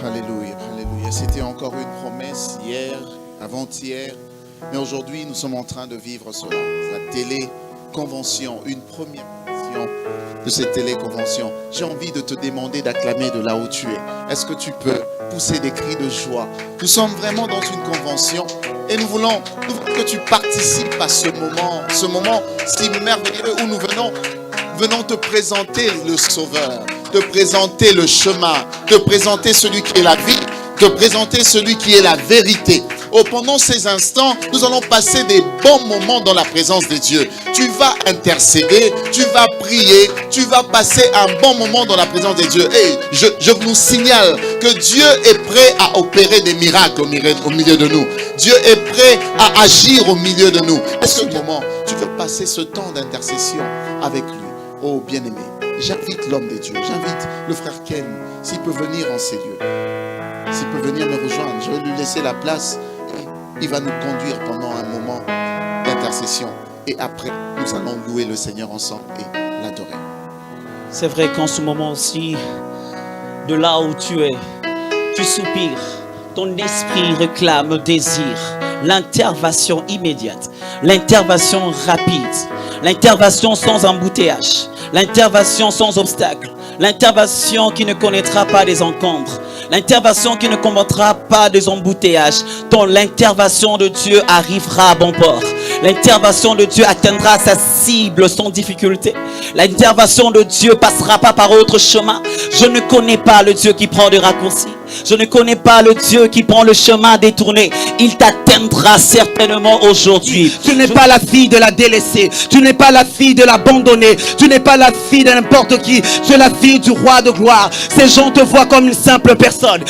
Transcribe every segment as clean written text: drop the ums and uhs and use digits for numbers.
Alléluia, alléluia. C'était encore une promesse hier, avant-hier. Mais aujourd'hui, nous sommes en train de vivre cela. La téléconvention, une première version de cette téléconvention. J'ai envie de te demander d'acclamer de là où tu es. Est-ce que tu peux pousser des cris de joie? Nous sommes vraiment dans une convention et nous voulons que tu participes à ce moment si merveilleux où nous venons te présenter le Sauveur, te présenter le chemin, te présenter celui qui est la vie, te présenter celui qui est la vérité. Oh, pendant ces instants, nous allons passer des bons moments dans la présence de Dieu. Tu vas intercéder, tu vas prier, tu vas passer un bon moment dans la présence de Dieu. Et je vous signale que Dieu est prêt à opérer des miracles au milieu de nous. Dieu est prêt à agir au milieu de nous. Est-ce que moment, tu veux passer ce temps d'intercession avec lui? Oh, bien-aimé, j'invite l'homme de Dieu, j'invite le frère Ken, s'il peut venir en ces lieux. S'il peut venir me rejoindre, je vais lui laisser la place. Il va nous conduire pendant un moment d'intercession. Et après, nous allons louer le Seigneur ensemble et l'adorer. C'est vrai qu'en ce moment aussi, de là où tu es, tu soupires. Ton esprit réclame, désire l'intervention immédiate, l'intervention rapide, l'intervention sans embouteillage, l'intervention sans obstacle, l'intervention qui ne connaîtra pas des encombres, l'intervention qui ne combattra pas des embouteillages. L'intervention de Dieu arrivera à bon port. L'intervention de Dieu atteindra sa cible sans difficulté. L'intervention de Dieu passera pas par autre chemin. Je ne connais pas le Dieu qui prend des raccourcis. Je ne connais pas le Dieu qui prend le chemin détourné. Il t'atteindra certainement aujourd'hui. Tu n'es pas la fille de la délaissée. Tu n'es pas la fille de l'abandonnée. Tu n'es pas la fille de n'importe qui. Tu es la fille du roi de gloire. Ces gens te voient comme une simple personne.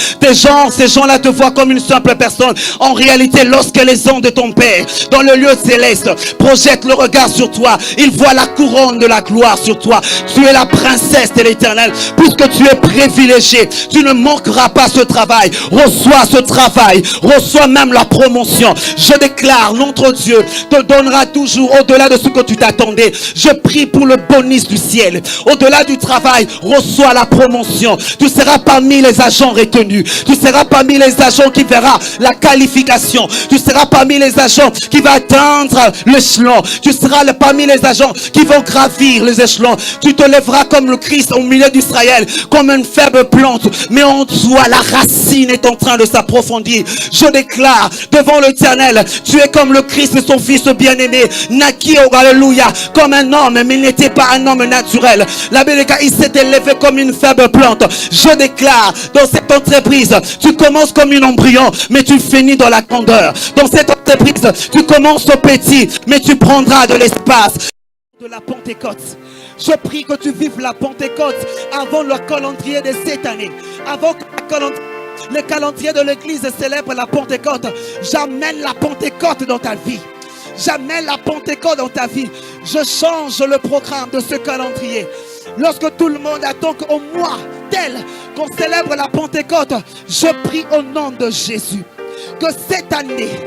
Ces gens-là te voient comme une simple personne. En réalité, lorsque les anges de ton Père, dans le lieu céleste, projettent le regard sur toi, ils voient la couronne de la gloire sur toi. Tu es la princesse de l'Éternel. Puisque tu es privilégié, tu ne manqueras pas ce travail. Reçois ce travail. Reçois même la promotion. Je déclare, notre Dieu te donnera toujours au-delà de ce que tu t'attendais. Je prie pour le bonus du ciel. Au-delà du travail, reçois la promotion. Tu seras parmi les agents retenus. Tu seras parmi les agents qui verra la qualification. Tu seras parmi les agents qui vont atteindre l'échelon. Tu seras parmi les agents qui vont gravir les échelons. Tu te lèveras comme le Christ au milieu d'Israël, comme une faible plante. Mais en toi, la racine est en train de s'approfondir. Je déclare devant l'Éternel, tu es comme le Christ, son fils bien-aimé, naquit, oh, alléluia, comme un homme, mais il n'était pas un homme naturel. La Bible dit qu'il s'est élevé comme une faible plante. Je déclare, dans cette entreprise, tu commences comme un embryon, mais tu finis dans la grandeur. Dans cette entreprise, tu commences au petit, mais tu prendras de l'espace. De la Pentecôte. Je prie que tu vives la Pentecôte avant le calendrier de cette année. Avant que le calendrier de l'église célèbre la Pentecôte. J'amène la Pentecôte dans ta vie. J'amène la Pentecôte dans ta vie. Je change le programme de ce calendrier. Lorsque tout le monde attend qu'au mois tel qu'on célèbre la Pentecôte, je prie au nom de Jésus que cette année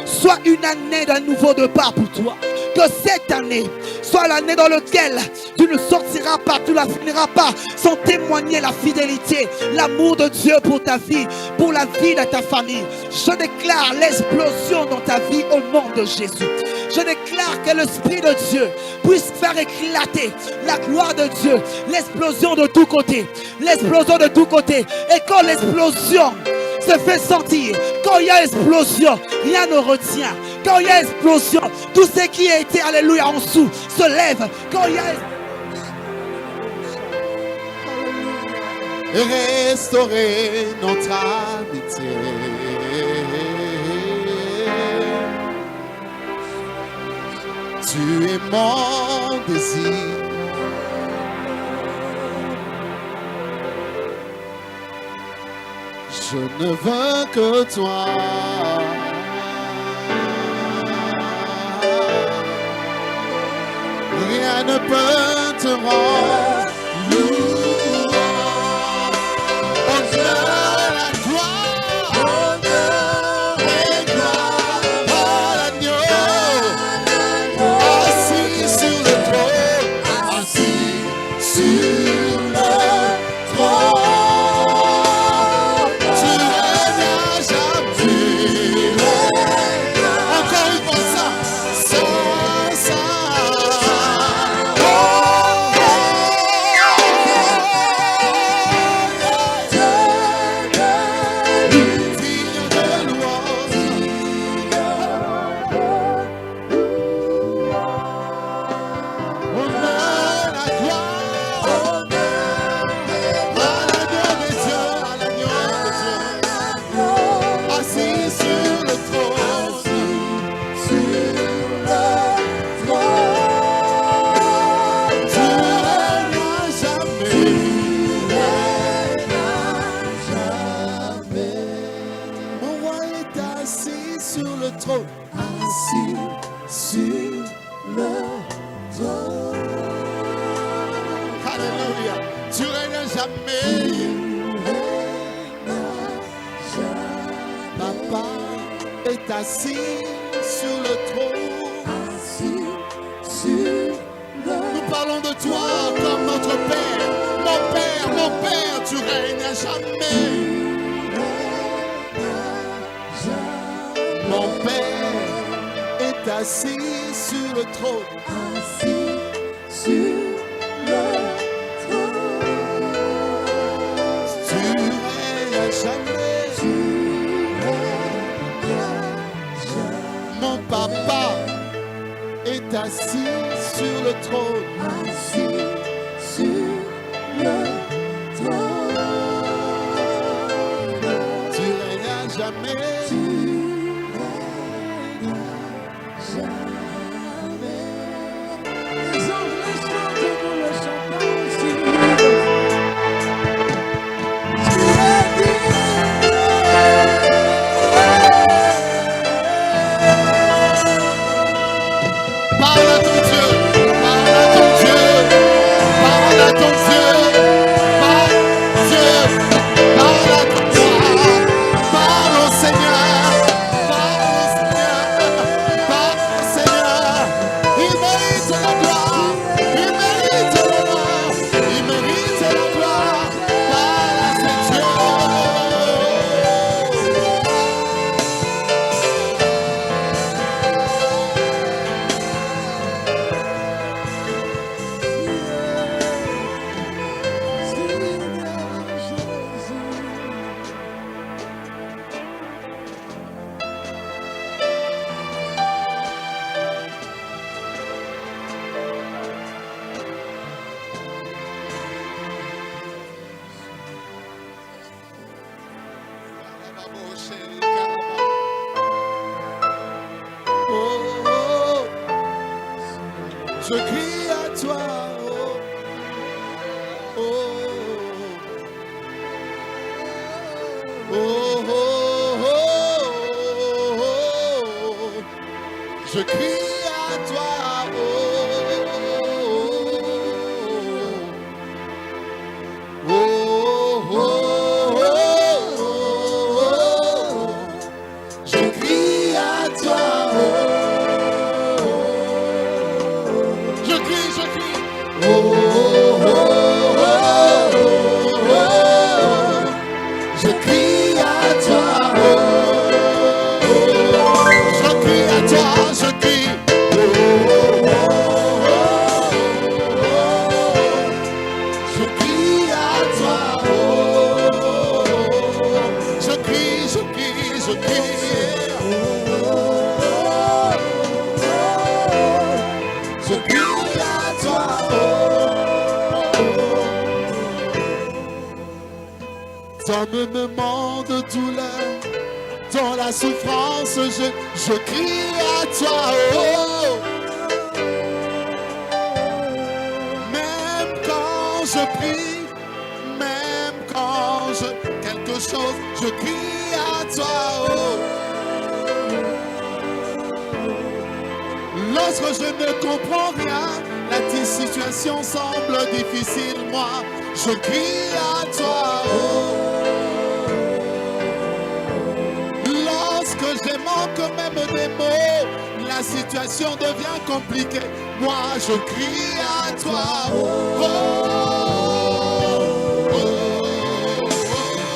soit une année d'un nouveau départ pour toi. Que cette année soit l'année dans laquelle tu ne sortiras pas, tu ne la finiras pas sans témoigner la fidélité, l'amour de Dieu pour ta vie, pour la vie de ta famille. Je déclare l'explosion dans ta vie au nom de Jésus. Je déclare que l'Esprit de Dieu puisse faire éclater la gloire de Dieu, l'explosion de tous côtés, l'explosion de tous côtés. Et quand l'explosion se fait sentir, quand il y a explosion, rien ne retient. Quand il y a explosion, tout ce qui a été, alléluia, en dessous se lève. Quand il y a restaurer notre amitié. Tu es mon désir. Je ne veux que toi. Rien ne peut te rendre lourd. Honneur à toi, honneur et gloire à l'agneau, assis sur le trône, assis sur le trône. trône. assis sur le trône. Alléluia. Tu règnes à jamais. Papa est assis sur le trône. Assis sur le Nous parlons de toi comme notre Père. Mon Père, tu règnes à jamais. Mon Père est assis sur le trône. assis sur le trône. Tu règnes à jamais. Tu règnes à jamais. Mon Papa est assis sur le trône. Assis sur le trône. Tu règnes à jamais. Tu règnes à jamais. Les anges le chantent et nous le chantons aussi. Tu es digne. Parle à ton Dieu. Parle à ton Dieu. Parle à ton Dieu. Parle Dieu. Parle à ton Dieu. Parle au Seigneur. Parle au Seigneur. Parle au Seigneur. Il mérite la gloire. Il mérite l'honneur. Il mérite la gloire. Parle à ce Dieu. Oh, je crie à toi. Oh, oh, oh, oh, oh. Je crie à toi. Oh, oh, oh, oh. Je crie à toi. Je crie, je crie. Oh, oh, oh, oh, oh. Je crie à toi. Oh, je crie à toi, je crie. Oh, oh, oh, oh. Je crie à toi. Oh, je crie, je crie, je crie. Je crie à toi. Dans le moment de douleur, dans la souffrance, je crie à toi. Oh. Même quand je prie, même quand quelque chose, je crie à toi. Oh. Lorsque je ne comprends rien, la situation semble difficile, moi, je crie à toi. Oh. Lorsque je manque même des mots, la situation devient compliquée, moi, je crie à toi. Oh. Oh. Oh.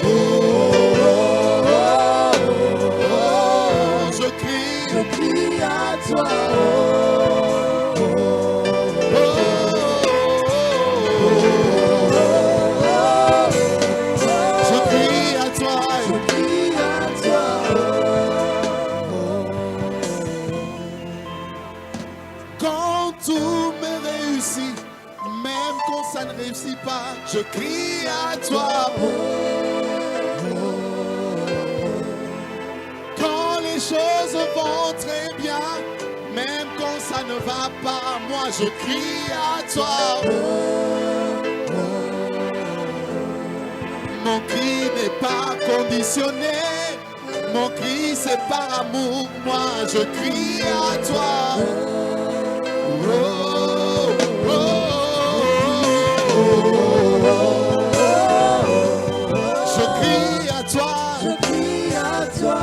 Oh. Oh. Je crie à toi. Je crie à toi. Quand tout me réussit, même quand ça ne réussit pas, je crie à toi. Quand les choses vont très bien, même quand ça ne va pas, moi je crie à toi. Mon cri n'est pas conditionné, Mon cri c'est par amour, moi je crie à toi. Oh, oh, je crie à toi. Je crie à toi.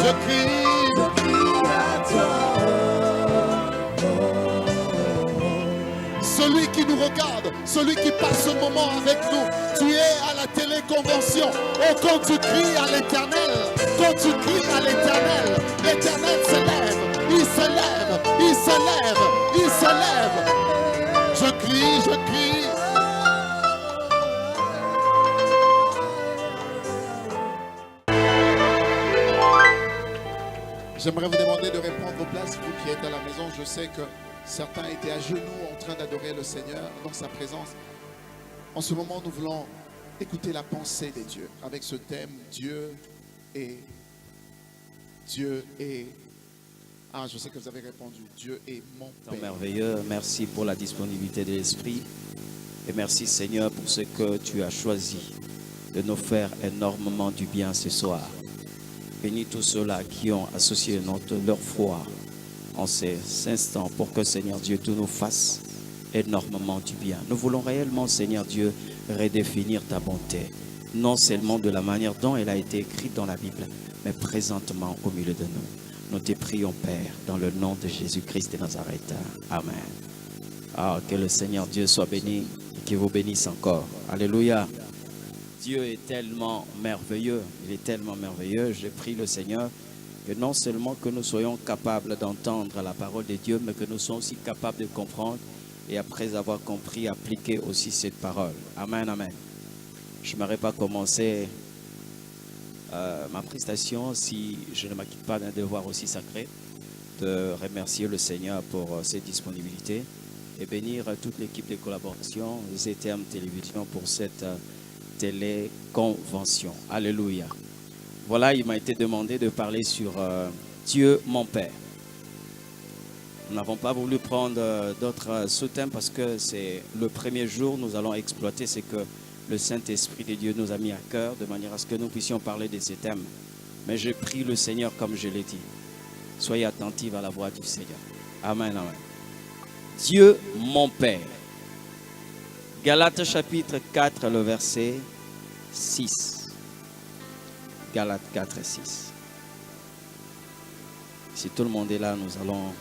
Je crie à toi. celui qui nous regarde, celui qui passe ce moment avec nous. Tu es à la téléconvention. Oh, quand tu cries à l'éternel, quand tu cries à l'éternel, l'éternel se lève, il se lève, il se lève, il se lève. Je crie, je crie. J'aimerais vous demander de reprendre vos places, vous qui êtes à la maison. Je sais que certains étaient à genoux en train d'adorer le Seigneur dans sa présence. En ce moment, nous voulons écouter la pensée des dieux avec ce thème Dieu est. Dieu est. Ah, je sais que vous avez répondu. Dieu est mon Tant Père. merveilleux, merci pour la disponibilité de l'Esprit. Et merci Seigneur pour ce que tu as choisi de nous faire énormément du bien ce soir. Bénis tous ceux-là qui ont associé leur foi en ces instants pour que Seigneur Dieu, tu nous fasses énormément du bien. Nous voulons réellement, Seigneur Dieu, redéfinir ta bonté. Non seulement de la manière dont elle a été écrite dans la Bible, mais présentement au milieu de nous. Nous te prions, Père, dans le nom de Jésus-Christ de Nazareth. Amen. Ah, que le Seigneur Dieu soit béni et qu'il vous bénisse encore. Alléluia. Dieu est tellement merveilleux. Il est tellement merveilleux. Je prie le Seigneur que non seulement que nous soyons capables d'entendre la parole de Dieu, mais que nous soyons aussi capables de comprendre et après avoir compris, appliquer aussi cette parole. Amen, amen. Je n'aimerais pas commencer ma prestation si je ne m'acquitte pas d'un devoir aussi sacré de remercier le Seigneur pour cette disponibilité et bénir toute l'équipe de collaboration ZTM Télévision pour cette téléconvention. Alléluia. Voilà, il m'a été demandé de parler sur Dieu mon Père. Nous n'avons pas voulu prendre d'autres sous-thèmes parce que c'est le premier jour, nous allons exploiter ce que le Saint-Esprit de Dieu nous a mis à cœur de manière à ce que nous puissions parler de ces thèmes. Mais je prie le Seigneur comme je l'ai dit. Soyez attentifs à la voix du Seigneur. Amen, amen. Dieu mon Père. Galates chapitre 4, le verset 6. Galates 4 et 6. Si tout le monde est là, nous allons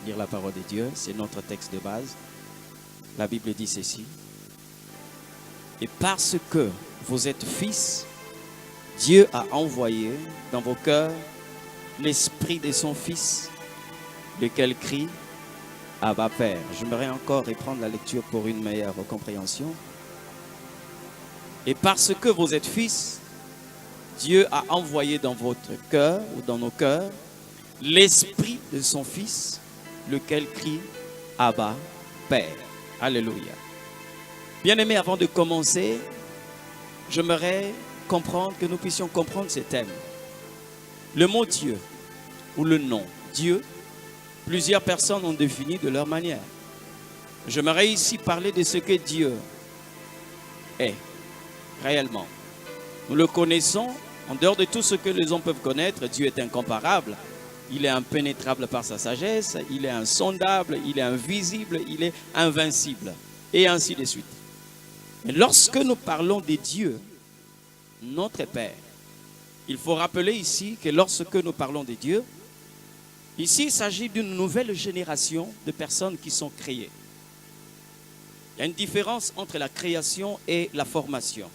lire la parole de Dieu. C'est notre texte de base. La Bible dit ceci. Et parce que vous êtes fils, Dieu a envoyé dans vos cœurs l'esprit de son Fils, lequel crie Abba Père. J'aimerais encore reprendre la lecture pour une meilleure compréhension. Et parce que vous êtes fils, Dieu a envoyé dans votre cœur ou dans nos cœurs l'esprit de son Fils, lequel crie Abba Père. Alléluia. Bien-aimés, avant de commencer, j'aimerais comprendre que nous puissions comprendre ces thèmes. Le mot Dieu ou le nom Dieu, plusieurs personnes ont défini de leur manière. J'aimerais ici parler de ce que Dieu est réellement. Nous le connaissons, en dehors de tout ce que les hommes peuvent connaître, Dieu est incomparable. Il est impénétrable par sa sagesse, il est insondable, il est invisible, il est invincible, et ainsi de suite. Mais lorsque nous parlons de Dieu, notre Père, il faut rappeler ici que lorsque nous parlons de Dieu, ici il s'agit d'une nouvelle génération de personnes qui sont créées. Il y a une différence entre la création et la formation.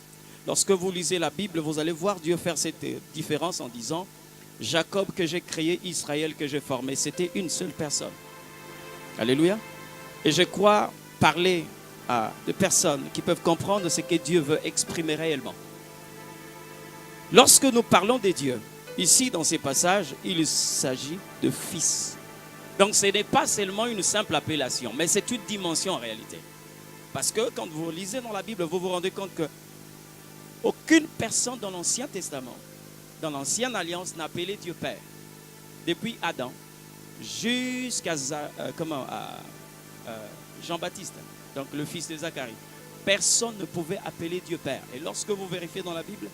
Lorsque vous lisez la Bible, vous allez voir Dieu faire cette différence en disant « Jacob que j'ai créé, Israël que j'ai formé ». C'était une seule personne. Alléluia. Et je crois parler à des personnes qui peuvent comprendre ce que Dieu veut exprimer réellement. Lorsque nous parlons de Dieu, ici dans ces passages, il s'agit de fils. Donc ce n'est pas seulement une simple appellation, mais c'est une dimension en réalité. Parce que quand vous lisez dans la Bible, vous vous rendez compte que aucune personne dans l'Ancien Testament, dans l'Ancienne Alliance, n'a appelé Dieu Père. Depuis Adam jusqu'à Jean-Baptiste, donc le fils de Zacharie. Personne ne pouvait appeler Dieu Père. Et lorsque vous vérifiez dans la Bible,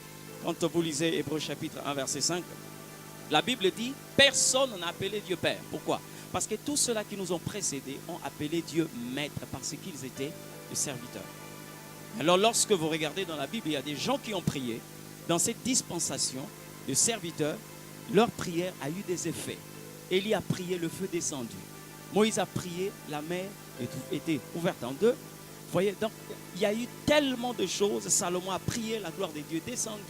quand vous lisez Hébreux chapitre 1, verset 5, la Bible dit « Personne n'a appelé Dieu Père ». Pourquoi? Parce que tous ceux-là qui nous ont précédés ont appelé Dieu Maître parce qu'ils étaient des serviteurs. Alors lorsque vous regardez dans la Bible, il y a des gens qui ont prié. Dans cette dispensation de serviteurs, leur prière a eu des effets. Élie a prié, le feu descendu. Moïse a prié, la mer était ouverte en deux. Vous voyez, donc il y a eu tellement de choses. Salomon a prié, la gloire de Dieu est descendue.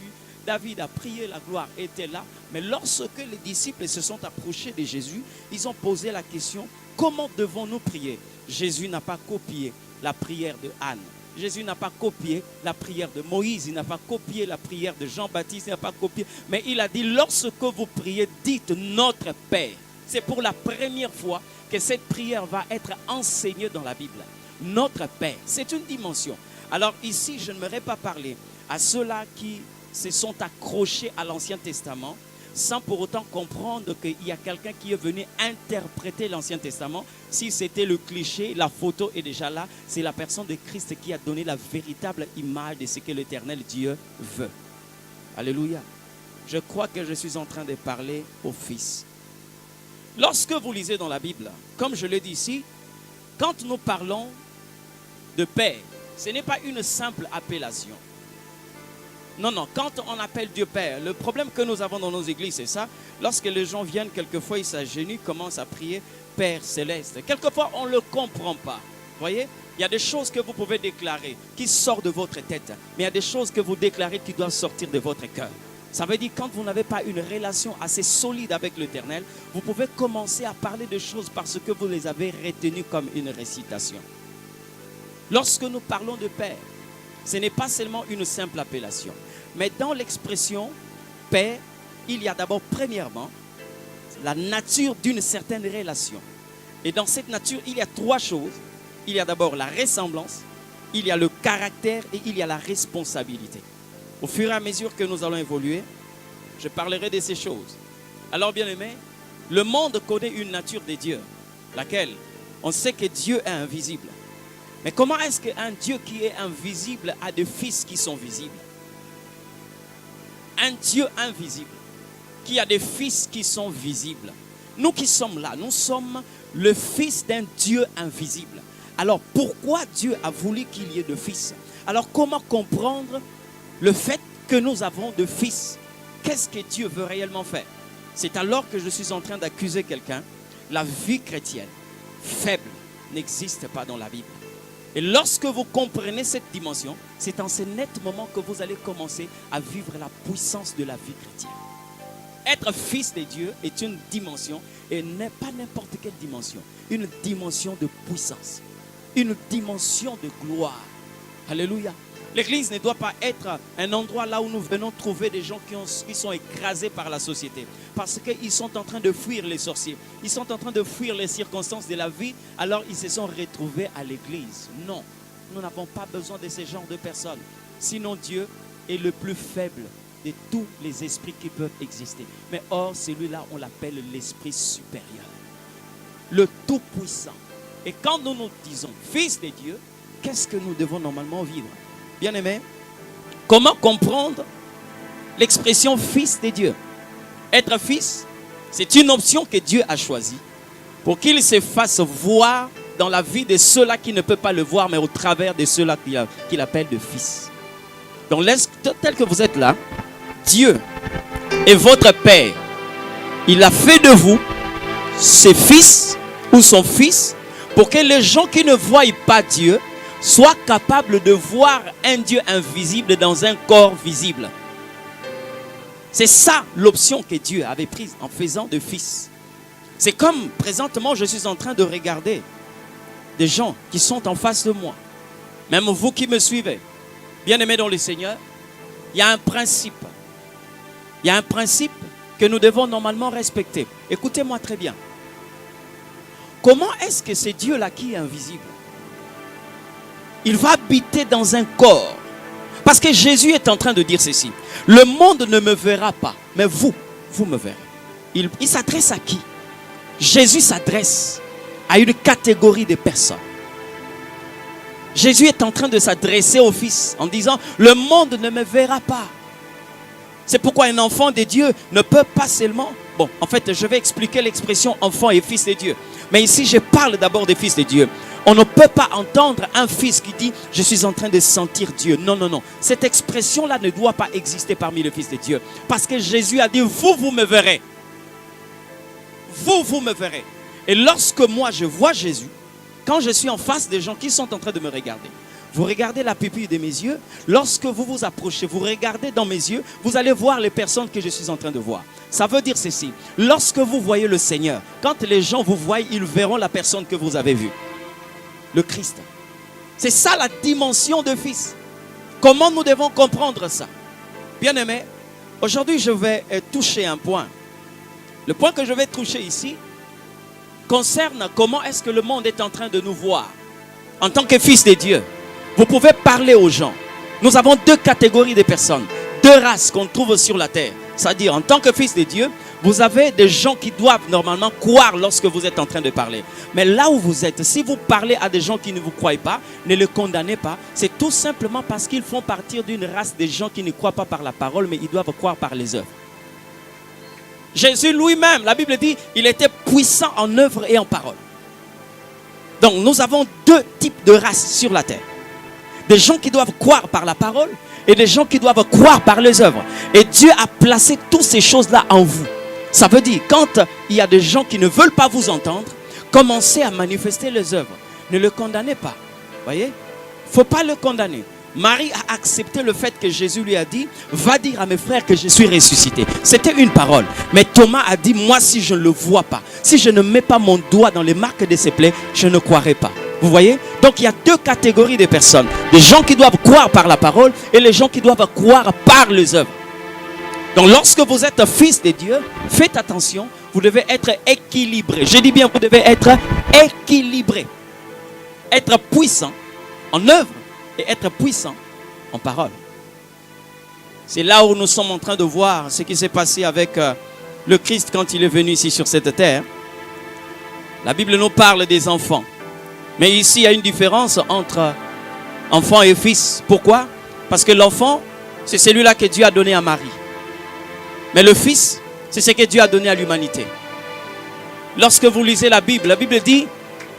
David a prié, la gloire était là. Mais lorsque les disciples se sont approchés de Jésus, ils ont posé la question, comment devons-nous prier? Jésus n'a pas copié la prière de Anne. Jésus n'a pas copié la prière de Moïse, il n'a pas copié la prière de Jean-Baptiste, il n'a pas copié. Mais il a dit, lorsque vous priez, dites notre Père. C'est pour la première fois que cette prière va être enseignée dans la Bible. Notre Père, c'est une dimension. Alors ici, je n'aimerais pas parler à ceux-là qui se sont accrochés à l'Ancien Testament sans pour autant comprendre qu'il y a quelqu'un qui est venu interpréter l'Ancien Testament. Si c'était le cliché, la photo est déjà là. C'est la personne de Christ qui a donné la véritable image de ce que l'Éternel Dieu veut. Alléluia. Je crois que je suis en train de parler au Fils. Lorsque vous lisez dans la Bible, comme je l'ai dit ici, quand nous parlons de Père, ce n'est pas une simple appellation. Non, non, quand on appelle Dieu Père, le problème que nous avons dans nos églises, c'est ça. Lorsque les gens viennent, quelquefois ils s'agenouillent, commencent à prier Père Céleste. Quelquefois, on ne le comprend pas. Vous voyez, il y a des choses que vous pouvez déclarer qui sortent de votre tête. Mais il y a des choses que vous déclarez qui doivent sortir de votre cœur. Ça veut dire quand vous n'avez pas une relation assez solide avec l'Éternel, vous pouvez commencer à parler de choses parce que vous les avez retenues comme une récitation. Lorsque nous parlons de Père, ce n'est pas seulement une simple appellation. Mais dans l'expression Père, il y a d'abord premièrement la nature d'une certaine relation. Et dans cette nature, il y a trois choses. Il y a d'abord la ressemblance, il y a le caractère et il y a la responsabilité. Au fur et à mesure que nous allons évoluer, je parlerai de ces choses. Alors bien aimé, le monde connaît une nature de Dieu, laquelle on sait que Dieu est invisible. Mais comment est-ce qu'un Dieu qui est invisible a des fils qui sont visibles? Un Dieu invisible qui a des fils qui sont visibles. Nous qui sommes là, nous sommes le fils d'un Dieu invisible. Alors pourquoi Dieu a voulu qu'il y ait de fils? Alors comment comprendre le fait que nous avons de fils? Qu'est-ce que Dieu veut réellement faire? C'est alors que je suis en train d'accuser quelqu'un. La vie chrétienne faible n'existe pas dans la Bible. Et lorsque vous comprenez cette dimension, c'est en ce net moment que vous allez commencer à vivre la puissance de la vie chrétienne. Être fils de Dieu est une dimension, et n'est pas n'importe quelle dimension. Une dimension de puissance, une dimension de gloire. Alléluia. L'église ne doit pas être un endroit là où nous venons trouver des gens qui sont écrasés par la société. Parce qu'ils sont en train de fuir les sorciers. Ils sont en train de fuir les circonstances de la vie. Alors ils se sont retrouvés à l'église. Non, nous n'avons pas besoin de ce genre de personnes. Sinon Dieu est le plus faible de tous les esprits qui peuvent exister. Mais or, celui-là, on l'appelle l'esprit supérieur. Le tout-puissant. Et quand nous nous disons fils de Dieu, qu'est-ce que nous devons normalement vivre? Bien aimé, comment comprendre l'expression fils de Dieu? Être fils, c'est une option que Dieu a choisie pour qu'il se fasse voir dans la vie de ceux-là qui ne peuvent pas le voir, mais au travers de ceux-là qu'il appelle de fils. Donc, tel que vous êtes là, Dieu est votre Père. Il a fait de vous ses fils ou son fils pour que les gens qui ne voient pas Dieu soient capables de voir un Dieu invisible dans un corps visible. C'est ça l'option que Dieu avait prise en faisant de fils. C'est comme présentement je suis en train de regarder des gens qui sont en face de moi. Même vous qui me suivez, bien-aimés dans le Seigneur, il y a un principe. Il y a un principe que nous devons normalement respecter. Écoutez-moi très bien. Comment est-ce que c'est Dieu là qui est invisible? Il va habiter dans un corps. Parce que Jésus est en train de dire ceci. Le monde ne me verra pas, mais vous me verrez. Il s'adresse à qui? Jésus s'adresse à une catégorie de personnes. Jésus est en train de s'adresser au Fils en disant, le monde ne me verra pas. C'est pourquoi un enfant de Dieu ne peut pas seulement... Bon, en fait, je vais expliquer l'expression enfant et fils de Dieu. Mais ici, je parle d'abord des fils de Dieu. On ne peut pas entendre un fils qui dit « Je suis en train de sentir Dieu ». Non, non, non. Cette expression-là ne doit pas exister parmi les fils de Dieu. Parce que Jésus a dit « Vous, vous me verrez ». Vous, vous me verrez. Et lorsque moi, je vois Jésus, quand je suis en face des gens qui sont en train de me regarder, vous regardez la pupille de mes yeux, lorsque vous vous approchez, vous regardez dans mes yeux, vous allez voir les personnes que je suis en train de voir. Ça veut dire ceci, lorsque vous voyez le Seigneur, quand les gens vous voient, ils verront la personne que vous avez vue. Le Christ. C'est ça la dimension de fils. Comment nous devons comprendre ça? Bien-aimés, aujourd'hui je vais toucher un point. Le point que je vais toucher ici concerne comment est-ce que le monde est en train de nous voir en tant que fils de Dieu. Vous pouvez parler aux gens. Nous avons deux catégories de personnes, deux races qu'on trouve sur la terre. C'est-à-dire, en tant que fils de Dieu, vous avez des gens qui doivent normalement croire lorsque vous êtes en train de parler. Mais là où vous êtes, si vous parlez à des gens qui ne vous croient pas, ne les condamnez pas. C'est tout simplement parce qu'ils font partie d'une race de gens qui ne croient pas par la parole, mais ils doivent croire par les œuvres. Jésus lui-même, la Bible dit, il était puissant en œuvre et en parole. Donc, nous avons deux types de races sur la terre. Des gens qui doivent croire par la parole et des gens qui doivent croire par les œuvres. Et Dieu a placé toutes ces choses-là en vous. Ça veut dire, quand il y a des gens qui ne veulent pas vous entendre, commencez à manifester les œuvres. Ne le condamnez pas. Voyez? Il ne faut pas le condamner. Marie a accepté le fait que Jésus lui a dit, va dire à mes frères que je suis ressuscité. C'était une parole. Mais Thomas a dit, moi si je ne le vois pas, si je ne mets pas mon doigt dans les marques de ses plaies, je ne croirai pas. Vous voyez? Donc il y a deux catégories de personnes. Des gens qui doivent croire par la parole et les gens qui doivent croire par les œuvres. Donc lorsque vous êtes fils de Dieu, faites attention, vous devez être équilibré. Je dis bien, vous devez être équilibré. Être puissant en œuvre et être puissant en parole. C'est là où nous sommes en train de voir ce qui s'est passé avec le Christ quand il est venu ici sur cette terre. La Bible nous parle des enfants. Mais ici, il y a une différence entre enfant et fils. Pourquoi? Parce que l'enfant, c'est celui-là que Dieu a donné à Marie. Mais le fils, c'est ce que Dieu a donné à l'humanité. Lorsque vous lisez la Bible dit,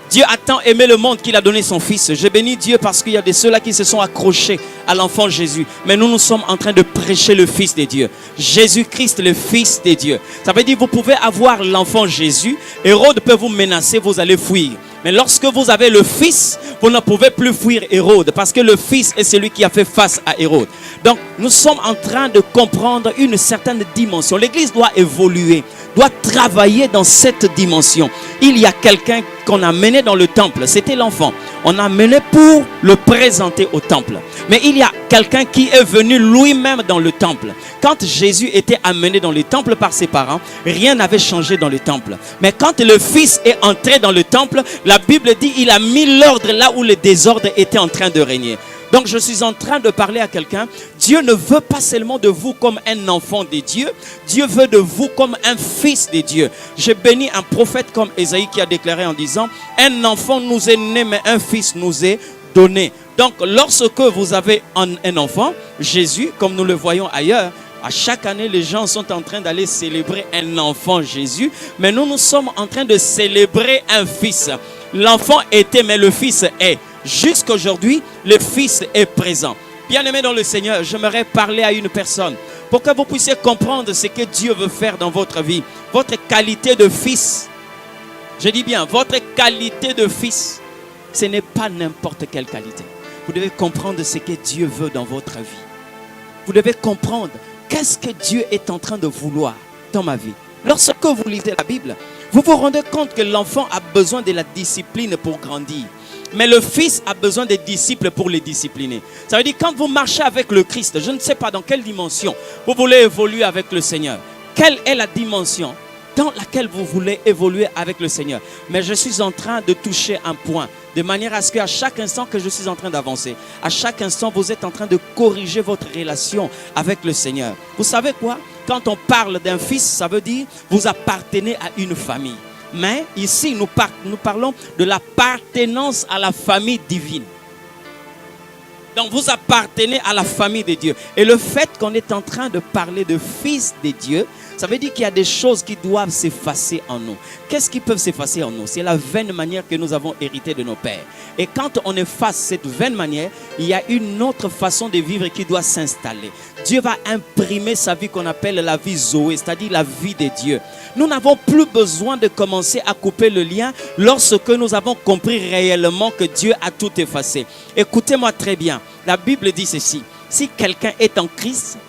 Dieu a tant aimé le monde qu'il a donné son fils. Je bénis Dieu parce qu'il y a de ceux-là qui se sont accrochés à l'enfant Jésus. Mais nous sommes en train de prêcher le fils de Dieu. Jésus-Christ, le fils de Dieu. Ça veut dire, vous pouvez avoir l'enfant Jésus. Hérode peut vous menacer, vous allez fuir. Mais lorsque vous avez le Fils, vous ne pouvez plus fuir Hérode. Parce que le Fils est celui qui a fait face à Hérode. Donc, nous sommes en train de comprendre une certaine dimension. L'Église doit évoluer, doit travailler dans cette dimension. Il y a quelqu'un qu'on a mené dans le temple. C'était l'enfant. On a mené pour le présenter au temple. Mais il y a quelqu'un qui est venu lui-même dans le temple. Quand Jésus était amené dans le temple par ses parents, rien n'avait changé dans le temple. Mais quand le Fils est entré dans le temple, la Bible dit qu'il a mis l'ordre là où le désordre était en train de régner. Donc je suis en train de parler à quelqu'un. Dieu ne veut pas seulement de vous comme un enfant de Dieu. Dieu veut de vous comme un fils de Dieu. Je bénis un prophète comme Ésaïe qui a déclaré en disant, un enfant nous est né, mais un fils nous est donné. Donc lorsque vous avez un enfant, Jésus, comme nous le voyons ailleurs, à chaque année, les gens sont en train d'aller célébrer un enfant Jésus. Mais nous sommes en train de célébrer un fils. L'enfant était, mais le fils est. Jusqu'aujourd'hui, le fils est présent. Bien-aimé dans le Seigneur, j'aimerais parler à une personne pour que vous puissiez comprendre ce que Dieu veut faire dans votre vie. Votre qualité de fils. Je dis bien, votre qualité de fils, ce n'est pas n'importe quelle qualité. Vous devez comprendre ce que Dieu veut dans votre vie. Vous devez comprendre qu'est-ce que Dieu est en train de vouloir dans ma vie. Lorsque vous lisez la Bible, vous vous rendez compte que l'enfant a besoin de la discipline pour grandir. Mais le fils a besoin des disciples pour les discipliner. Ça veut dire quand vous marchez avec le Christ, je ne sais pas dans quelle dimension vous voulez évoluer avec le Seigneur. Quelle est la dimension dans laquelle vous voulez évoluer avec le Seigneur? Mais je suis en train de toucher un point, de manière à ce qu'à chaque instant que je suis en train d'avancer, à chaque instant vous êtes en train de corriger votre relation avec le Seigneur. Vous savez quoi? Quand on parle d'un fils, ça veut dire vous appartenez à une famille. Mais ici, nous parlons de l'appartenance à la famille divine. Donc vous appartenez à la famille de Dieu. Et le fait qu'on est en train de parler de fils de Dieu, ça veut dire qu'il y a des choses qui doivent s'effacer en nous. Qu'est-ce qui peut s'effacer en nous? C'est la vaine manière que nous avons héritée de nos pères. Et quand on efface cette vaine manière, il y a une autre façon de vivre qui doit s'installer. Dieu va imprimer sa vie qu'on appelle la vie Zoé, c'est-à-dire la vie de Dieu. Nous n'avons plus besoin de commencer à couper le lien lorsque nous avons compris réellement que Dieu a tout effacé. Écoutez-moi très bien. La Bible dit ceci. Si quelqu'un est en Christ,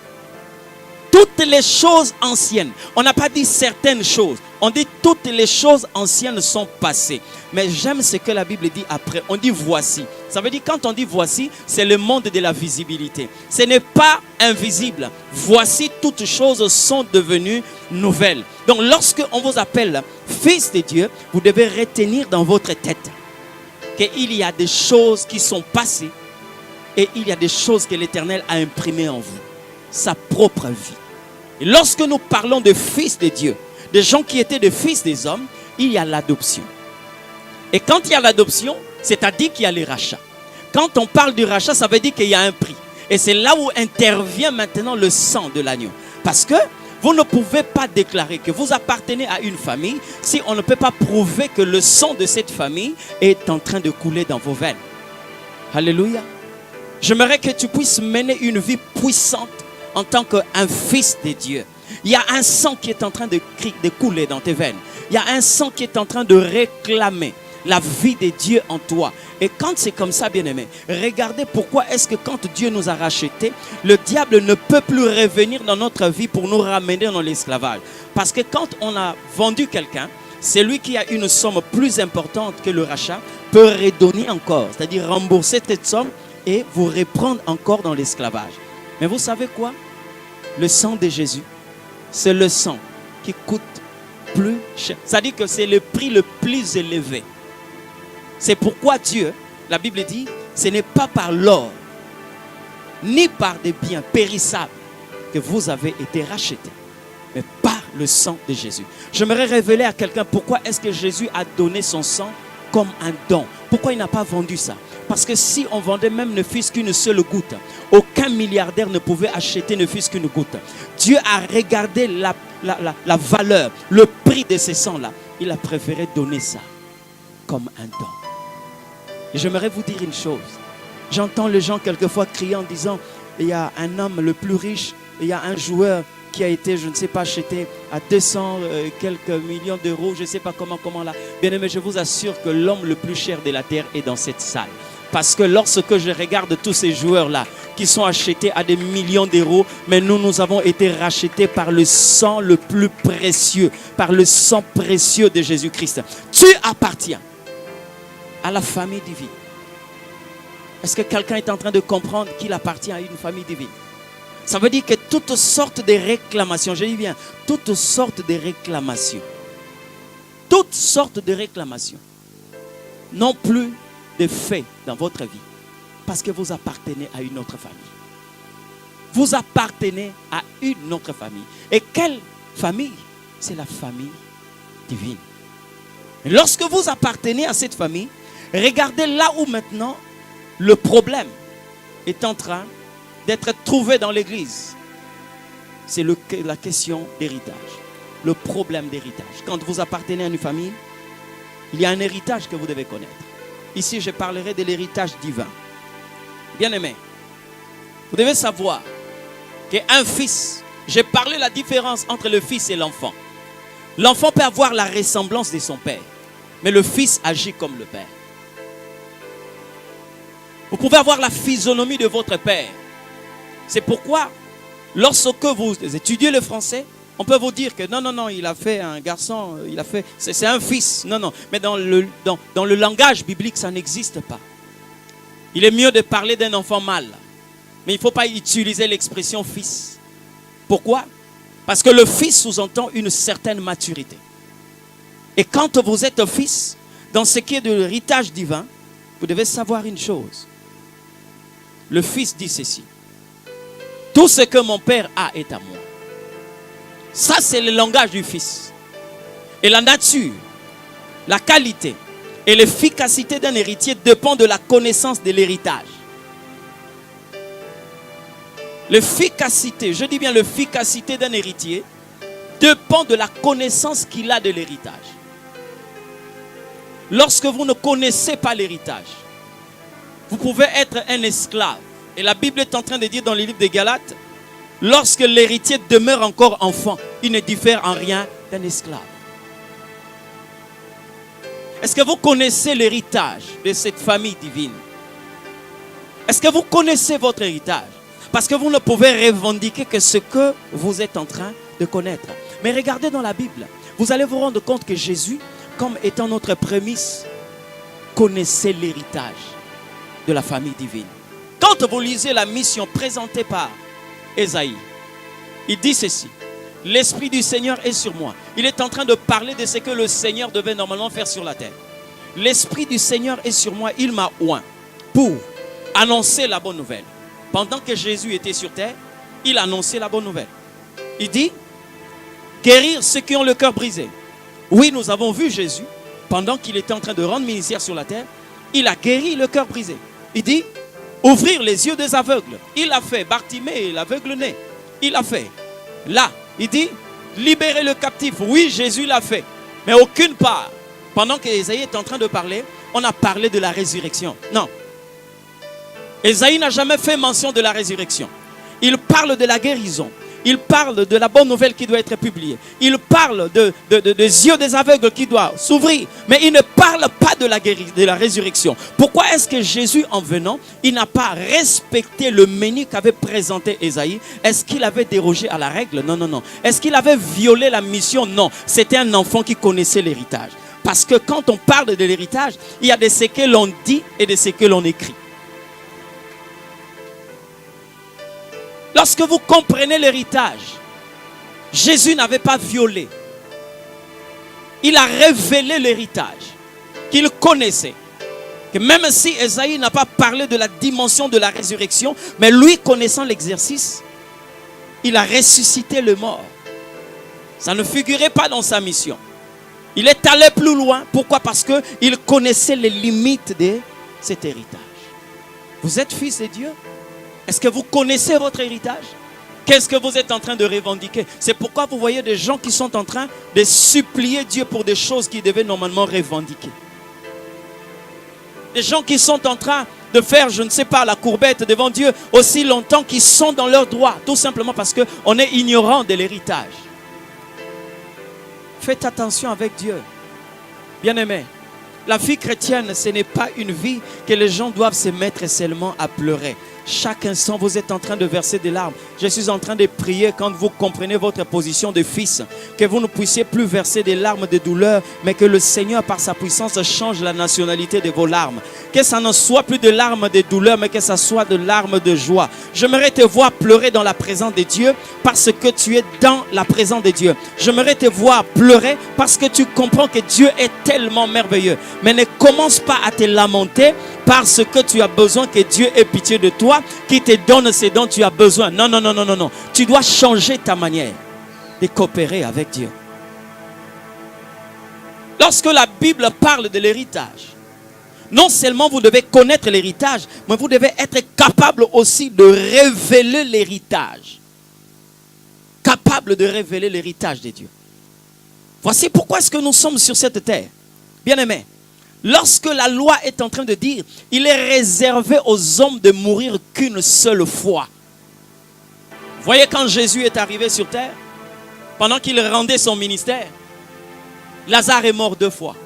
toutes les choses anciennes, on n'a pas dit certaines choses, on dit toutes les choses anciennes sont passées. Mais j'aime ce que la Bible dit après, on dit voici. Ça veut dire quand on dit voici, c'est le monde de la visibilité. Ce n'est pas invisible. Voici toutes choses sont devenues nouvelles. Donc lorsque on vous appelle fils de Dieu, vous devez retenir dans votre tête qu'il y a des choses qui sont passées et il y a des choses que l'Éternel a imprimées en vous. Sa propre vie. Et lorsque nous parlons de fils de Dieu, des gens qui étaient des fils des hommes, il y a l'adoption. Et quand il y a l'adoption, c'est-à-dire qu'il y a les rachats. Quand on parle du rachat, ça veut dire qu'il y a un prix. Et c'est là où intervient maintenant le sang de l'agneau. Parce que vous ne pouvez pas déclarer que vous appartenez à une famille si on ne peut pas prouver que le sang de cette famille est en train de couler dans vos veines. Alléluia. J'aimerais que tu puisses mener une vie puissante en tant qu'un fils de Dieu. Il y a un sang qui est en train de couler dans tes veines. Il y a un sang qui est en train de réclamer la vie de Dieu en toi. Et quand c'est comme ça, bien-aimé, regardez pourquoi est-ce que quand Dieu nous a rachetés, le diable ne peut plus revenir dans notre vie pour nous ramener dans l'esclavage. Parce que quand on a vendu quelqu'un, c'est lui qui a une somme plus importante que le rachat, peut redonner encore, c'est-à-dire rembourser cette somme et vous reprendre encore dans l'esclavage. Mais vous savez quoi? Le sang de Jésus, c'est le sang qui coûte plus cher. C'est-à-dire que c'est le prix le plus élevé. C'est pourquoi Dieu, la Bible dit, ce n'est pas par l'or, ni par des biens périssables que vous avez été rachetés, mais par le sang de Jésus. J'aimerais révéler à quelqu'un pourquoi est-ce que Jésus a donné son sang comme un don. Pourquoi il n'a pas vendu ça? Parce que si on vendait même ne fût-ce qu'une seule goutte, aucun milliardaire ne pouvait acheter ne fût-ce qu'une goutte. Dieu a regardé la valeur, le prix de ces sangs-là. Il a préféré donner ça comme un don. Et j'aimerais vous dire une chose. J'entends les gens quelquefois crier en disant, il y a un homme le plus riche, il y a un joueur qui a été, je ne sais pas, acheté à 200 quelques millions d'euros, je ne sais pas comment là. Bien aimé, je vous assure que l'homme le plus cher de la terre est dans cette salle. Parce que lorsque je regarde tous ces joueurs-là qui sont achetés à des millions d'euros, mais nous avons été rachetés par le sang le plus précieux, par le sang précieux de Jésus-Christ. Tu appartiens à la famille divine. Est-ce que quelqu'un est en train de comprendre qu'il appartient à une famille divine? Ça veut dire que toutes sortes de réclamations, je dis bien, toutes sortes de réclamations, n'ont plus de fait dans votre vie parce que vous appartenez à une autre famille. Vous appartenez à une autre famille. Et quelle famille? C'est la famille divine. Et lorsque vous appartenez à cette famille, regardez là où maintenant le problème est en train d'être trouvé dans l'église. C'est la question d'héritage. Le problème d'héritage. Quand vous appartenez à une famille, il y a un héritage que vous devez connaître. Ici, je parlerai de l'héritage divin. Bien-aimé, vous devez savoir qu'un fils, j'ai parlé de la différence entre le fils et l'enfant. L'enfant peut avoir la ressemblance de son père, mais le fils agit comme le père. Vous pouvez avoir la physionomie de votre père. C'est pourquoi, lorsque vous étudiez le français, on peut vous dire que non, il a fait un garçon, c'est un fils. Non, mais dans le langage biblique, ça n'existe pas. Il est mieux de parler d'un enfant mâle. Mais il ne faut pas utiliser l'expression fils. Pourquoi? Parce que le fils sous-entend une certaine maturité. Et quand vous êtes fils, dans ce qui est de l'héritage divin, vous devez savoir une chose. Le fils dit ceci. Tout ce que mon père a est à moi. Ça, c'est le langage du fils. Et la nature, la qualité et l'efficacité d'un héritier dépendent de la connaissance de l'héritage. L'efficacité, je dis bien l'efficacité d'un héritier, dépend de la connaissance qu'il a de l'héritage. Lorsque vous ne connaissez pas l'héritage, vous pouvez être un esclave. Et la Bible est en train de dire dans le livre des Galates, lorsque l'héritier demeure encore enfant, il ne diffère en rien d'un esclave. Est-ce que vous connaissez l'héritage de cette famille divine? Est-ce que vous connaissez votre héritage? Parce que vous ne pouvez revendiquer que ce que vous êtes en train de connaître. Mais regardez dans la Bible, vous allez vous rendre compte que Jésus, comme étant notre prémisse, connaissait l'héritage de la famille divine. Quand vous lisez la mission présentée par Ésaïe, il dit ceci: l'Esprit du Seigneur est sur moi. Il est en train de parler de ce que le Seigneur devait normalement faire sur la terre. L'Esprit du Seigneur est sur moi, il m'a oint pour annoncer la bonne nouvelle. Pendant que Jésus était sur terre, il annonçait la bonne nouvelle. Il dit, guérir ceux qui ont le cœur brisé. Oui, nous avons vu Jésus, pendant qu'il était en train de rendre ministère sur la terre, il a guéri le cœur brisé. Il dit, ouvrir les yeux des aveugles. Il a fait. Bartimée, l'aveugle-né, il a fait. Là, il dit, libérer le captif. Oui, Jésus l'a fait. Mais aucune part, pendant qu'Ésaïe est en train de parler, on a parlé de la résurrection. Non. Ésaïe n'a jamais fait mention de la résurrection. Il parle de la guérison. Il parle de la bonne nouvelle qui doit être publiée. Il parle des yeux des aveugles qui doivent s'ouvrir. Mais il ne parle pas de la résurrection. Pourquoi est-ce que Jésus, en venant, il n'a pas respecté le menu qu'avait présenté Ésaïe? Est-ce qu'il avait dérogé à la règle? Non, non, non. Est-ce qu'il avait violé la mission? Non. C'était un enfant qui connaissait l'héritage. Parce que quand on parle de l'héritage, il y a de ce que l'on dit et de ce que l'on écrit. Lorsque vous comprenez l'héritage, Jésus n'avait pas violé. Il a révélé l'héritage qu'il connaissait. Que même si Ésaïe n'a pas parlé de la dimension de la résurrection, mais lui connaissant l'exercice, il a ressuscité le mort. Ça ne figurait pas dans sa mission. Il est allé plus loin. Pourquoi? Parce qu'il connaissait les limites de cet héritage. Vous êtes fils de Dieu? Est-ce que vous connaissez votre héritage? Qu'est-ce que vous êtes en train de revendiquer? C'est pourquoi vous voyez des gens qui sont en train de supplier Dieu pour des choses qu'ils devaient normalement revendiquer. Des gens qui sont en train de faire, je ne sais pas, la courbette devant Dieu aussi longtemps qu'ils sont dans leurs droits. Tout simplement parce qu'on est ignorant de l'héritage. Faites attention avec Dieu. Bien-aimés, la vie chrétienne, ce n'est pas une vie que les gens doivent se mettre seulement à pleurer. Chaque instant, vous êtes en train de verser des larmes. Je suis en train de prier quand vous comprenez votre position de fils. Que vous ne puissiez plus verser des larmes de douleur, mais que le Seigneur, par sa puissance, change la nationalité de vos larmes. Que ça ne soit plus de larmes de douleur, mais que ça soit de larmes de joie. J'aimerais te voir pleurer dans la présence de Dieu parce que tu es dans la présence de Dieu. J'aimerais te voir pleurer parce que tu comprends que Dieu est tellement merveilleux. Mais ne commence pas à te lamenter parce que tu as besoin que Dieu ait pitié de toi, qui te donne ce dont tu as besoin. Non, non, non, non, non, non. Tu dois changer ta manière de coopérer avec Dieu. Lorsque la Bible parle de l'héritage, non seulement vous devez connaître l'héritage, mais vous devez être capable aussi de révéler l'héritage. Capable de révéler l'héritage de Dieu. Voici pourquoi est-ce que nous sommes sur cette terre. Bien-aimés, lorsque la loi est en train de dire, il est réservé aux hommes de mourir qu'une seule fois. Vous voyez quand Jésus est arrivé sur terre, pendant qu'il rendait son ministère, Lazare est mort 2 fois.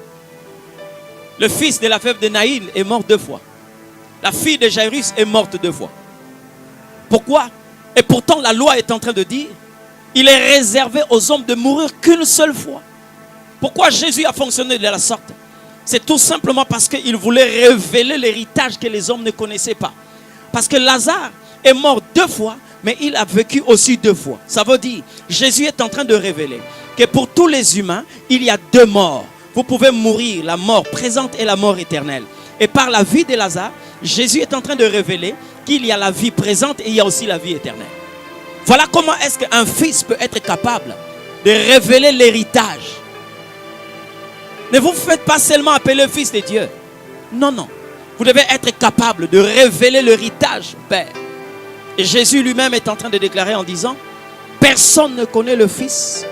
Le fils de la veuve de Naïn est mort 2 fois. La fille de Jairus est morte 2 fois. Pourquoi? Et pourtant la loi est en train de dire, il est réservé aux hommes de mourir qu'une seule fois. Pourquoi Jésus a fonctionné de la sorte? C'est tout simplement parce qu'il voulait révéler l'héritage que les hommes ne connaissaient pas. Parce que Lazare est mort 2 fois, mais il a vécu aussi 2 fois. Ça veut dire, Jésus est en train de révéler que pour tous les humains, il y a 2 morts. Vous pouvez mourir, la mort présente et la mort éternelle. Et par la vie de Lazare, Jésus est en train de révéler qu'il y a la vie présente et il y a aussi la vie éternelle. Voilà comment est-ce qu'un fils peut être capable de révéler l'héritage. Ne vous faites pas seulement appeler fils de Dieu. Non, non. Vous devez être capable de révéler l'héritage, Père. Et Jésus lui-même est en train de déclarer en disant, personne ne connaît le Fils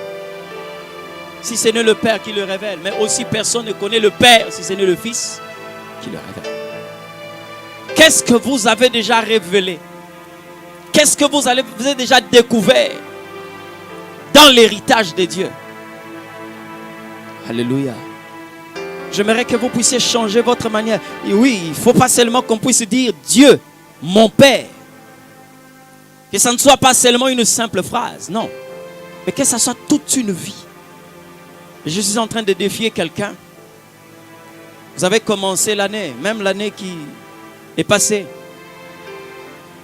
si ce n'est le Père qui le révèle. Mais aussi personne ne connaît le Père si ce n'est le Fils qui le révèle. Qu'est-ce que vous avez déjà révélé? Qu'est-ce que vous avez déjà découvert dans l'héritage de Dieu? Alléluia. J'aimerais que vous puissiez changer votre manière. Et oui, il ne faut pas seulement qu'on puisse dire Dieu, mon Père. Que ça ne soit pas seulement une simple phrase, non. Mais que ça soit toute une vie. Et je suis en train de défier quelqu'un. Vous avez commencé l'année, même l'année qui est passée.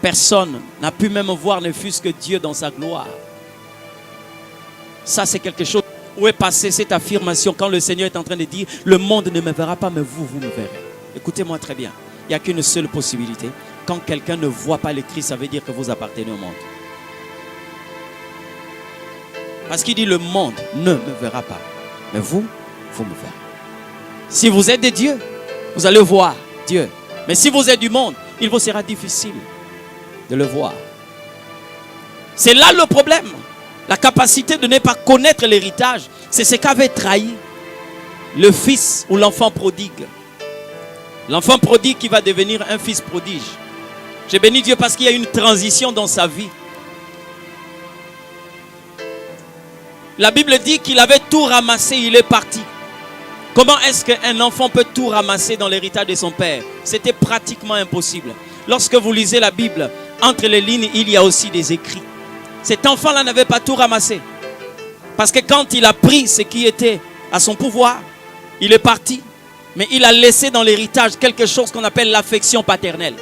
Personne n'a pu même voir ne fût-ce que Dieu dans sa gloire. Ça, c'est quelque chose. Où est passée cette affirmation quand le Seigneur est en train de dire le monde ne me verra pas, mais vous, vous me verrez. Écoutez-moi très bien. Il n'y a qu'une seule possibilité. Quand quelqu'un ne voit pas le Christ, ça veut dire que vous appartenez au monde. Parce qu'il dit le monde ne me verra pas, mais vous, vous me verrez. Si vous êtes de Dieu, vous allez voir Dieu. Mais si vous êtes du monde, il vous sera difficile de le voir. C'est là le problème. La capacité de ne pas connaître l'héritage, c'est ce qu'avait trahi le fils ou l'enfant prodigue. L'enfant prodigue qui va devenir un fils prodige. J'ai béni Dieu parce qu'il y a une transition dans sa vie. La Bible dit qu'il avait tout ramassé, il est parti. Comment est-ce qu'un enfant peut tout ramasser dans l'héritage de son père? C'était pratiquement impossible. Lorsque vous lisez la Bible, entre les lignes, il y a aussi des écrits. Cet enfant-là n'avait pas tout ramassé. Parce que quand il a pris ce qui était à son pouvoir, il est parti. Mais il a laissé dans l'héritage quelque chose qu'on appelle l'affection paternelle.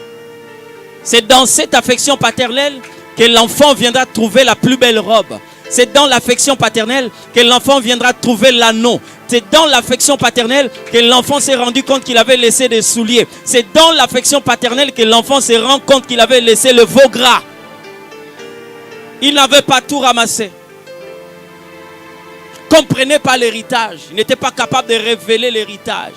C'est dans cette affection paternelle que l'enfant viendra trouver la plus belle robe. C'est dans l'affection paternelle que l'enfant viendra trouver l'anneau. C'est dans l'affection paternelle que l'enfant s'est rendu compte qu'il avait laissé des souliers. C'est dans l'affection paternelle que l'enfant s'est rendu compte qu'il avait laissé le veau gras. Il n'avait pas tout ramassé. Il ne comprenait pas l'héritage. Il n'était pas capable de révéler l'héritage.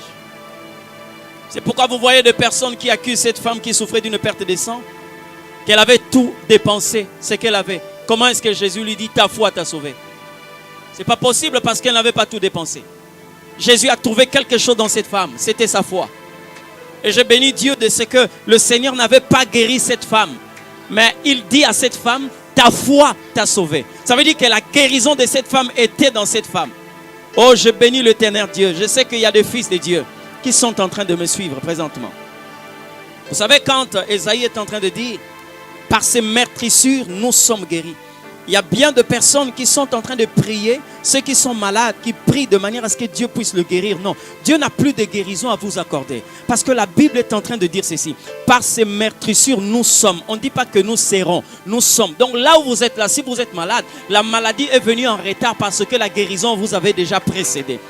C'est pourquoi vous voyez des personnes qui accusent cette femme qui souffrait d'une perte de sang, qu'elle avait tout dépensé, ce qu'elle avait. Comment est-ce que Jésus lui dit ta foi t'a sauvé? Ce n'est pas possible parce qu'elle n'avait pas tout dépensé. Jésus a trouvé quelque chose dans cette femme, c'était sa foi. Et je bénis Dieu de ce que le Seigneur n'avait pas guéri cette femme. Mais il dit à cette femme, ta foi t'a sauvé. Ça veut dire que la guérison de cette femme était dans cette femme. Oh, je bénis l'Éternel Dieu. Je sais qu'il y a des fils de Dieu qui sont en train de me suivre présentement. Vous savez, quand Ésaïe est en train de dire, par ces meurtrissures, nous sommes guéris. Il y a bien de personnes qui sont en train de prier, ceux qui sont malades, qui prient de manière à ce que Dieu puisse le guérir. Non, Dieu n'a plus de guérison à vous accorder. Parce que la Bible est en train de dire ceci. Par ces meurtrissures, nous sommes. On ne dit pas que nous serons, nous sommes. Donc là où vous êtes là, si vous êtes malade, la maladie est venue en retard parce que la guérison vous avait déjà précédé.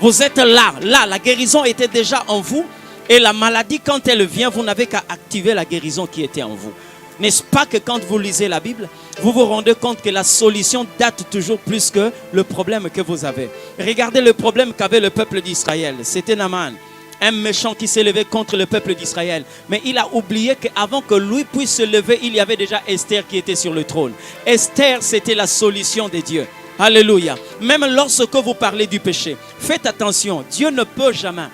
Vous êtes là, la guérison était déjà en vous. Et la maladie, quand elle vient, vous n'avez qu'à activer la guérison qui était en vous. N'est-ce pas que quand vous lisez la Bible, vous vous rendez compte que la solution date toujours plus que le problème que vous avez. Regardez le problème qu'avait le peuple d'Israël. C'était Naaman, un méchant qui s'est levé contre le peuple d'Israël. Mais il a oublié qu'avant que lui puisse se lever, il y avait déjà Esther qui était sur le trône. Esther, c'était la solution de Dieu. Alléluia. Même lorsque vous parlez du péché, faites attention. Dieu ne peut jamais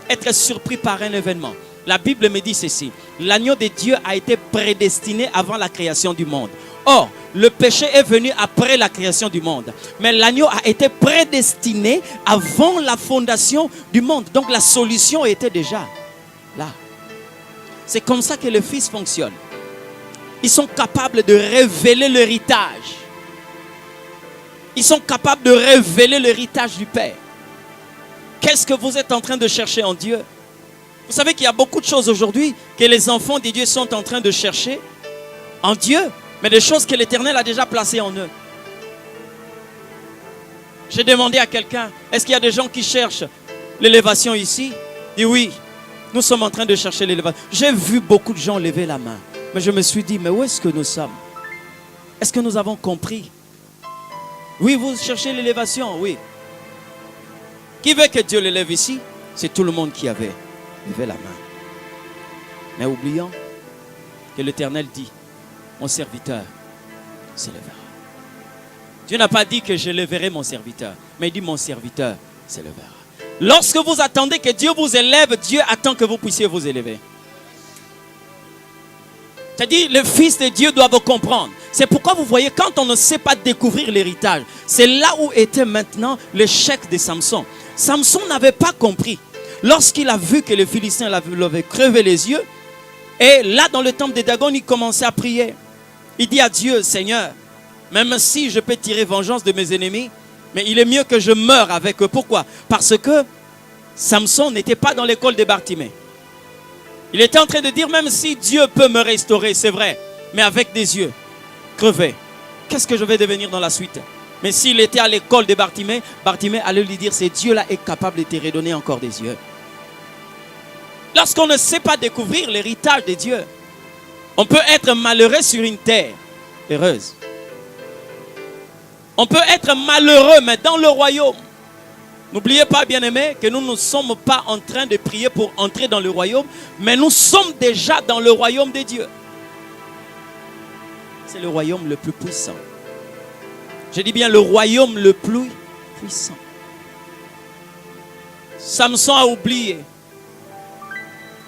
être surpris par un événement. La Bible me dit ceci. L'agneau de Dieu a été prédestiné avant la création du monde. Or, le péché est venu après la création du monde. Mais l'agneau a été prédestiné avant la fondation du monde. Donc la solution était déjà là. C'est comme ça que le Fils fonctionne. Ils sont capables de révéler l'héritage. Ils sont capables de révéler l'héritage du Père. Qu'est-ce que vous êtes en train de chercher en Dieu? Vous savez qu'il y a beaucoup de choses aujourd'hui que les enfants de Dieu sont en train de chercher en Dieu, mais des choses que l'Éternel a déjà placées en eux. J'ai demandé à quelqu'un, est-ce qu'il y a des gens qui cherchent l'élévation ici? Il dit oui, nous sommes en train de chercher l'élévation. J'ai vu beaucoup de gens lever la main, mais je me suis dit, mais où est-ce que nous sommes? Est-ce que nous avons compris? Oui, vous cherchez l'élévation, oui. Qui veut que Dieu l'élève ici? C'est tout le monde qui avait levé la main. Mais oublions que l'Éternel dit mon serviteur s'élèvera. Dieu n'a pas dit que je lèverai mon serviteur, mais il dit mon serviteur s'élèvera. Lorsque vous attendez que Dieu vous élève, Dieu attend que vous puissiez vous élever. C'est-à-dire, le Fils de Dieu doit vous comprendre. C'est pourquoi vous voyez, quand on ne sait pas découvrir l'héritage, c'est là où était maintenant l'échec de Samson. Samson n'avait pas compris. Lorsqu'il a vu que les Philistins l'avaient crevé les yeux, et là, dans le temple de Dagon, il commençait à prier. Il dit à Dieu, Seigneur, même si je peux tirer vengeance de mes ennemis, mais il est mieux que je meure avec eux. Pourquoi? Parce que Samson n'était pas dans l'école de Bartimée. Il était en train de dire, même si Dieu peut me restaurer, c'est vrai, mais avec des yeux crevés, qu'est-ce que je vais devenir dans la suite? Mais s'il était à l'école de Bartimée, Bartimée allait lui dire, ce Dieu-là est capable de te redonner encore des yeux. Lorsqu'on ne sait pas découvrir l'héritage de Dieu, on peut être malheureux sur une terre heureuse. On peut être malheureux, mais dans le royaume. N'oubliez pas, bien-aimés, que nous ne sommes pas en train de prier pour entrer dans le royaume, mais nous sommes déjà dans le royaume de Dieu. C'est le royaume le plus puissant. Je dis bien le royaume le plus puissant. Samson a oublié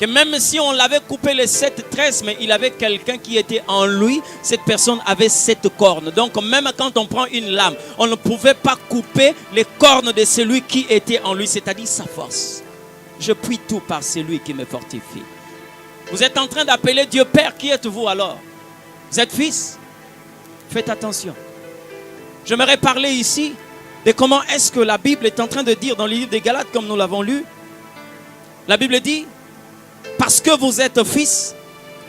que même si on l'avait coupé les 7 tresses, mais il avait quelqu'un qui était en lui, cette personne avait 7 cornes. Donc même quand on prend une lame, on ne pouvait pas couper les cornes de celui qui était en lui, c'est-à-dire sa force. Je puis tout par celui qui me fortifie. Vous êtes en train d'appeler Dieu Père, qui êtes-vous alors? Vous êtes fils? Faites attention. J'aimerais parler ici de comment est-ce que la Bible est en train de dire dans le livre des Galates, comme nous l'avons lu. La Bible dit, parce que vous êtes fils,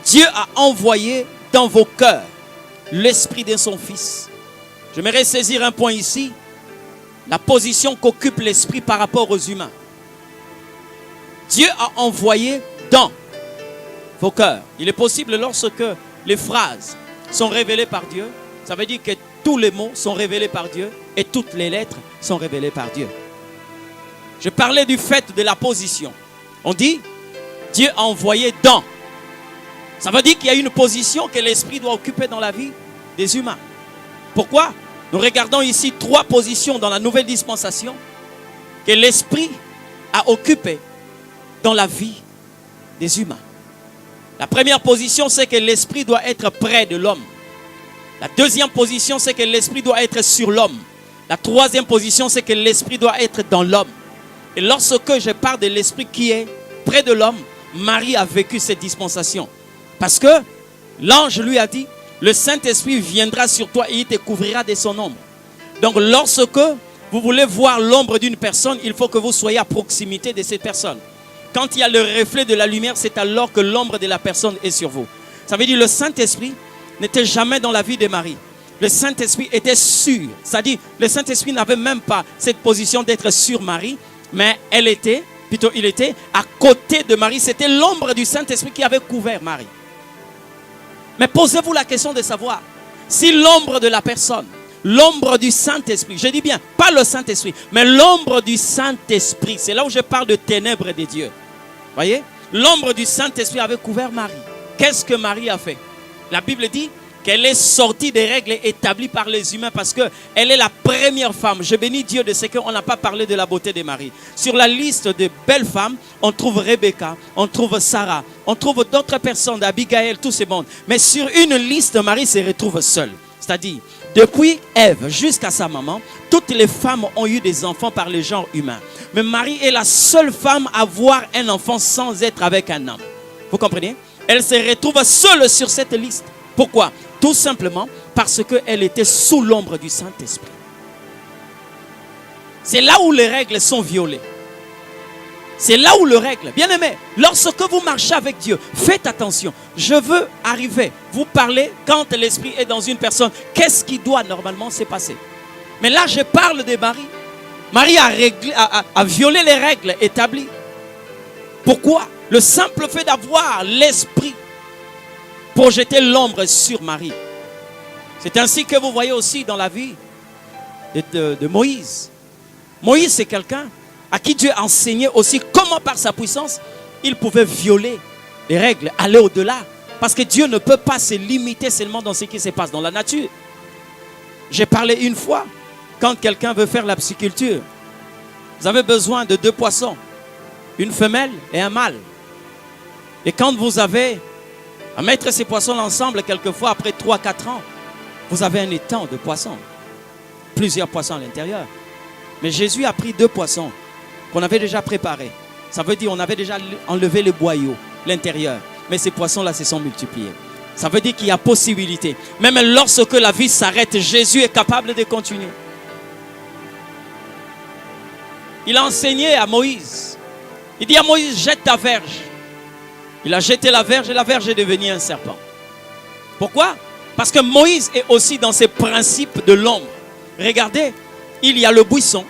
Dieu a envoyé dans vos cœurs l'esprit de son fils. J'aimerais saisir un point ici, la position qu'occupe l'esprit par rapport aux humains. Dieu a envoyé dans vos cœurs. Il est possible lorsque les phrases sont révélées par Dieu, ça veut dire que tous les mots sont révélés par Dieu et toutes les lettres sont révélées par Dieu. Je parlais du fait de la position. On dit, Dieu a envoyé dans. Ça veut dire qu'il y a une position que l'esprit doit occuper dans la vie des humains. Pourquoi? Nous regardons ici 3 positions dans la nouvelle dispensation que l'esprit a occupées dans la vie des humains. La première position, c'est que l'esprit doit être près de l'homme. La deuxième position, c'est que l'esprit doit être sur l'homme. La troisième position, c'est que l'esprit doit être dans l'homme. Et lorsque je parle de l'esprit qui est près de l'homme, Marie a vécu cette dispensation. Parce que l'ange lui a dit, le Saint-Esprit viendra sur toi et il te couvrira de son ombre. Donc lorsque vous voulez voir l'ombre d'une personne, il faut que vous soyez à proximité de cette personne. Quand il y a le reflet de la lumière, c'est alors que l'ombre de la personne est sur vous. Ça veut dire que le Saint-Esprit n'était jamais dans la vie de Marie. Le Saint-Esprit était sûr. C'est-à-dire le Saint-Esprit n'avait même pas cette position d'être sur Marie, mais il était à côté de Marie. C'était l'ombre du Saint-Esprit qui avait couvert Marie. Mais posez-vous la question de savoir si l'ombre de la personne, l'ombre du Saint-Esprit, je dis bien, pas le Saint-Esprit, mais l'ombre du Saint-Esprit, c'est là où je parle de ténèbres de Dieu. Voyez, l'ombre du Saint-Esprit avait couvert Marie. Qu'est-ce que Marie a fait? La Bible dit qu'elle est sortie des règles établies par les humains parce qu'elle est la première femme. Je bénis Dieu de ce qu'on n'a pas parlé de la beauté de Marie. Sur la liste de belles femmes, on trouve Rebecca, on trouve Sarah, on trouve d'autres personnes, Abigail, tous ces mondes. Mais sur une liste, Marie se retrouve seule. C'est-à-dire, depuis Ève jusqu'à sa maman, toutes les femmes ont eu des enfants par le genre humain. Mais Marie est la seule femme à avoir un enfant sans être avec un homme. Vous comprenez? Elle se retrouve seule sur cette liste. Pourquoi? Tout simplement parce qu'elle était sous l'ombre du Saint-Esprit. C'est là où les règles sont violées. C'est là où les règles. Bien aimé, lorsque vous marchez avec Dieu, faites attention. Je veux arriver. Vous parlez quand l'Esprit est dans une personne. Qu'est-ce qui doit normalement se passer? Mais là, je parle de Marie. Marie a violé les règles établies. Pourquoi? Le simple fait d'avoir l'Esprit projeter l'ombre sur Marie. C'est ainsi que vous voyez aussi dans la vie de Moïse. Moïse, c'est quelqu'un à qui Dieu a enseigné aussi comment par sa puissance, il pouvait violer les règles, aller au-delà Parce que Dieu ne peut pas se limiter seulement dans ce qui se passe dans la nature. J'ai parlé une fois, quand quelqu'un veut faire la pisciculture, vous avez besoin de 2 poissons, une femelle et un mâle. Et quand vous avez à mettre ces poissons ensemble, quelquefois après 3-4 ans, vous avez un étang de poissons. Plusieurs poissons à l'intérieur. Mais Jésus a pris 2 poissons qu'on avait déjà préparés. Ça veut dire qu'on avait déjà enlevé le boyau, l'intérieur. Mais ces poissons-là se sont multipliés. Ça veut dire qu'il y a possibilité. Même lorsque la vie s'arrête, Jésus est capable de continuer. Il a enseigné à Moïse. Il dit à Moïse, jette ta verge. Il a jeté la verge et la verge est devenue un serpent. Pourquoi? Parce que Moïse est aussi dans ses principes de l'ombre. Regardez, il y a le buisson,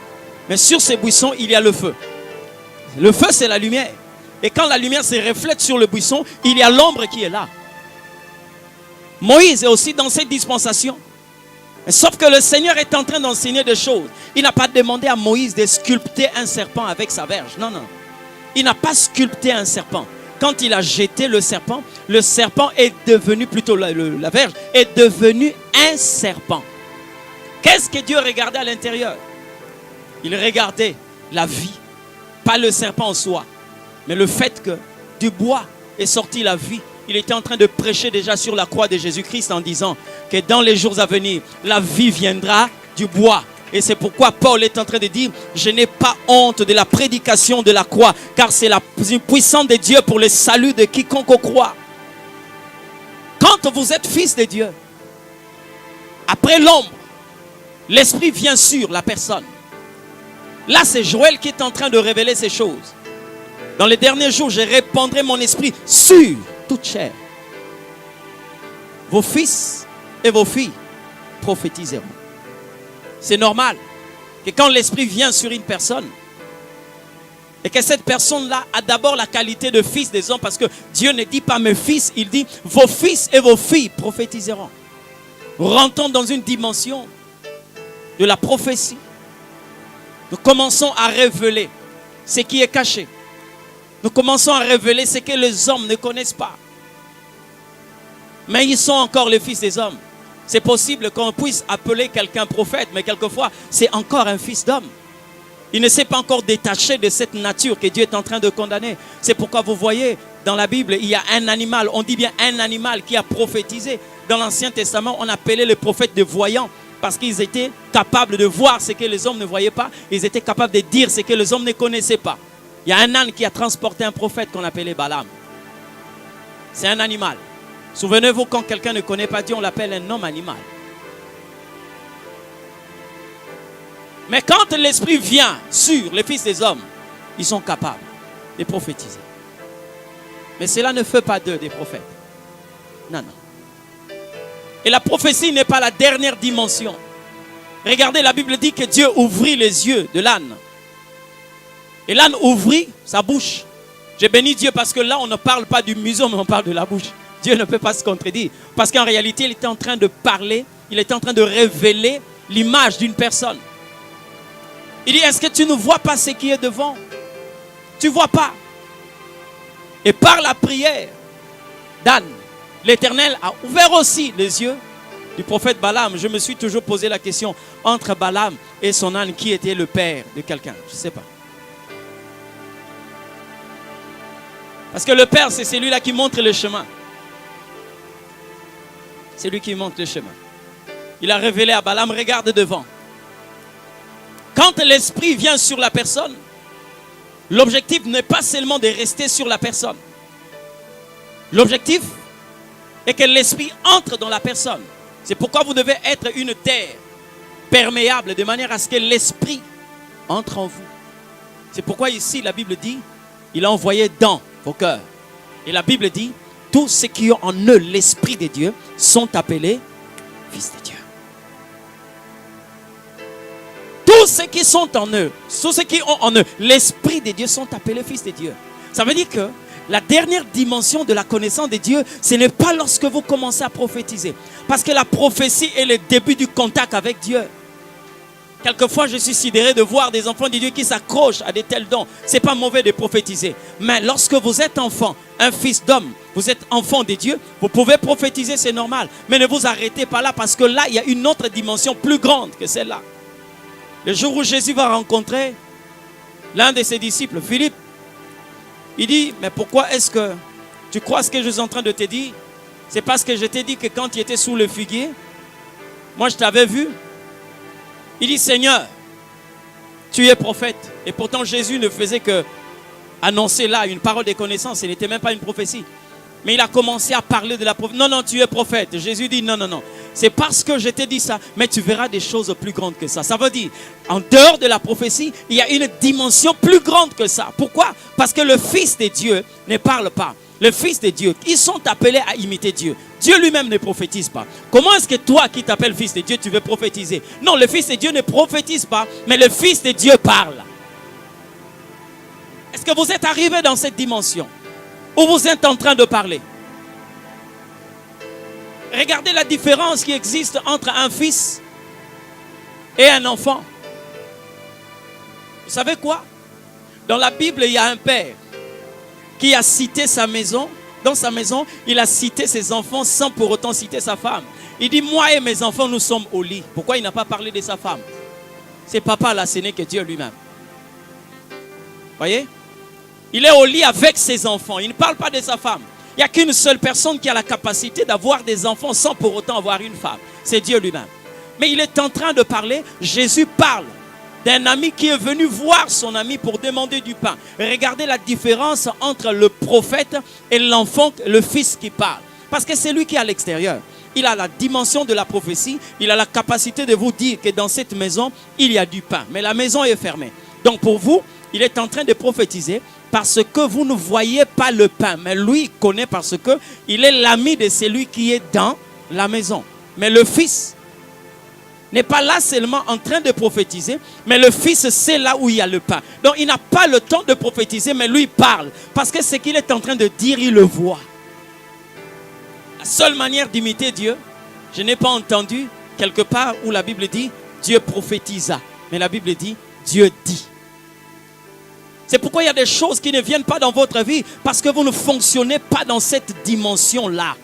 mais sur ces buissons, il y a le feu. Le feu, c'est la lumière. Et quand la lumière se reflète sur le buisson, il y a l'ombre qui est là. Moïse est aussi dans cette dispensation. Sauf que le Seigneur est en train d'enseigner des choses. Il n'a pas demandé à Moïse de sculpter un serpent avec sa verge. Non, non. Il n'a pas sculpté un serpent. Quand il a jeté le serpent est devenu, plutôt la verge, est devenue un serpent. Qu'est-ce que Dieu regardait à l'intérieur? Il regardait la vie. Pas le serpent en soi, mais le fait que du bois est sorti la vie. Il était en train de prêcher déjà sur la croix de Jésus-Christ en disant que dans les jours à venir, la vie viendra du bois. Et c'est pourquoi Paul est en train de dire, je n'ai pas honte de la prédication de la croix, car c'est la puissance de Dieu pour le salut de quiconque croit. Quand vous êtes fils de Dieu, après l'ombre, l'esprit vient sur la personne. Là, c'est Joël qui est en train de révéler ces choses. Dans les derniers jours, je répandrai mon esprit sur toute chair. Vos fils et vos filles prophétiseront. C'est normal que quand l'esprit vient sur une personne, et que cette personne-là a d'abord la qualité de fils des hommes, parce que Dieu ne dit pas mes fils, il dit vos fils et vos filles prophétiseront. Rentrons dans une dimension de la prophétie. Nous commençons à révéler ce qui est caché. Nous commençons à révéler ce que les hommes ne connaissent pas. Mais ils sont encore les fils des hommes. C'est possible qu'on puisse appeler quelqu'un prophète, mais quelquefois, c'est encore un fils d'homme. Il ne s'est pas encore détaché de cette nature que Dieu est en train de condamner. C'est pourquoi vous voyez, dans la Bible, il y a un animal, on dit bien un animal qui a prophétisé. Dans l'Ancien Testament, on appelait les prophètes des voyants, parce qu'ils étaient capables de voir ce que les hommes ne voyaient pas. Ils étaient capables de dire ce que les hommes ne connaissaient pas. Il y a un âne qui a transporté un prophète qu'on appelait Balaam. C'est un animal. Souvenez-vous, quand quelqu'un ne connaît pas Dieu, on l'appelle un homme animal. Mais quand l'esprit vient sur les fils des hommes, ils sont capables de prophétiser. Mais cela ne fait pas d'eux des prophètes. Non, non. Et la prophétie n'est pas la dernière dimension. Regardez, la Bible dit que Dieu ouvrit les yeux de l'âne. Et l'âne ouvrit sa bouche. J'ai béni Dieu parce que là, on ne parle pas du museau, mais on parle de la bouche. Dieu ne peut pas se contredire. Parce qu'en réalité, il était en train de parler, il était en train de révéler l'image d'une personne. Il dit, est-ce que tu ne vois pas ce qui est devant? Tu ne vois pas. Et par la prière d'Anne, l'Éternel a ouvert aussi les yeux du prophète Balaam. Je me suis toujours posé la question, entre Balaam et son âne, qui était le père de quelqu'un? Je ne sais pas. Parce que le père, c'est celui-là qui montre le chemin. C'est lui qui montre le chemin. Il a révélé à Balaam, regarde devant. Quand l'esprit vient sur la personne, l'objectif n'est pas seulement de rester sur la personne. L'objectif est que l'esprit entre dans la personne. C'est pourquoi vous devez être une terre perméable de manière à ce que l'esprit entre en vous. C'est pourquoi ici la Bible dit, il a envoyé dans vos cœurs. Et la Bible dit, tous ceux qui ont en eux l'esprit de Dieu sont appelés fils de Dieu. Tous ceux qui sont en eux, tous ceux qui ont en eux l'esprit de Dieu sont appelés fils de Dieu. Ça veut dire que la dernière dimension de la connaissance de Dieu, ce n'est pas lorsque vous commencez à prophétiser. Parce que la prophétie est le début du contact avec Dieu. Quelquefois, je suis sidéré de voir des enfants de Dieu qui s'accrochent à de tels dons. Ce n'est pas mauvais de prophétiser. Mais lorsque vous êtes enfant, un fils d'homme, vous êtes enfant de Dieu, vous pouvez prophétiser, c'est normal. Mais ne vous arrêtez pas là parce que là, il y a une autre dimension plus grande que celle-là. Le jour où Jésus va rencontrer l'un de ses disciples, Philippe, il dit, mais pourquoi est-ce que tu crois ce que je suis en train de te dire? C'est parce que je t'ai dit que quand tu étais sous le figuier, moi je t'avais vu. Il dit, Seigneur, tu es prophète. Et pourtant Jésus ne faisait que annoncer là une parole de connaissance. Ce n'était même pas une prophétie. Mais il a commencé à parler de la prophétie. Non, non, tu es prophète. Jésus dit, non, non, non. C'est parce que je t'ai dit ça. Mais tu verras des choses plus grandes que ça. Ça veut dire, en dehors de la prophétie, il y a une dimension plus grande que ça. Pourquoi? Parce que le Fils de Dieu ne parle pas. Le Fils de Dieu, ils sont appelés à imiter Dieu. Dieu lui-même ne prophétise pas. Comment est-ce que toi qui t'appelles Fils de Dieu, tu veux prophétiser? Non, le Fils de Dieu ne prophétise pas, mais le Fils de Dieu parle. Est-ce que vous êtes arrivé dans cette dimension où vous êtes en train de parler? Regardez la différence qui existe entre un fils et un enfant. Vous savez quoi? Dans la Bible, il y a un père qui a cité sa maison. Dans sa maison, il a cité ses enfants sans pour autant citer sa femme. Il dit, moi et mes enfants, nous sommes au lit. Pourquoi il n'a pas parlé de sa femme? C'est papa là, ce n'est que Dieu lui-même. Voyez? Il est au lit avec ses enfants. Il ne parle pas de sa femme. Il n'y a qu'une seule personne qui a la capacité d'avoir des enfants sans pour autant avoir une femme. C'est Dieu lui-même. Mais il est en train de parler. Jésus parle d'un ami qui est venu voir son ami pour demander du pain. Regardez la différence entre le prophète et l'enfant, le fils qui parle. Parce que c'est lui qui est à l'extérieur. Il a la dimension de la prophétie. Il a la capacité de vous dire que dans cette maison, il y a du pain. Mais la maison est fermée. Donc pour vous, il est en train de prophétiser parce que vous ne voyez pas le pain. Mais lui, il connaît parce qu'il est l'ami de celui qui est dans la maison. Mais le fils n'est pas là seulement en train de prophétiser, mais le fils, c'est là où il y a le pain. Donc il n'a pas le temps de prophétiser, mais lui parle. Parce que ce qu'il est en train de dire, il le voit. La seule manière d'imiter Dieu, je n'ai pas entendu quelque part où la Bible dit Dieu prophétisa. Mais la Bible dit Dieu dit. C'est pourquoi il y a des choses qui ne viennent pas dans votre vie, parce que vous ne fonctionnez pas dans cette dimension-là.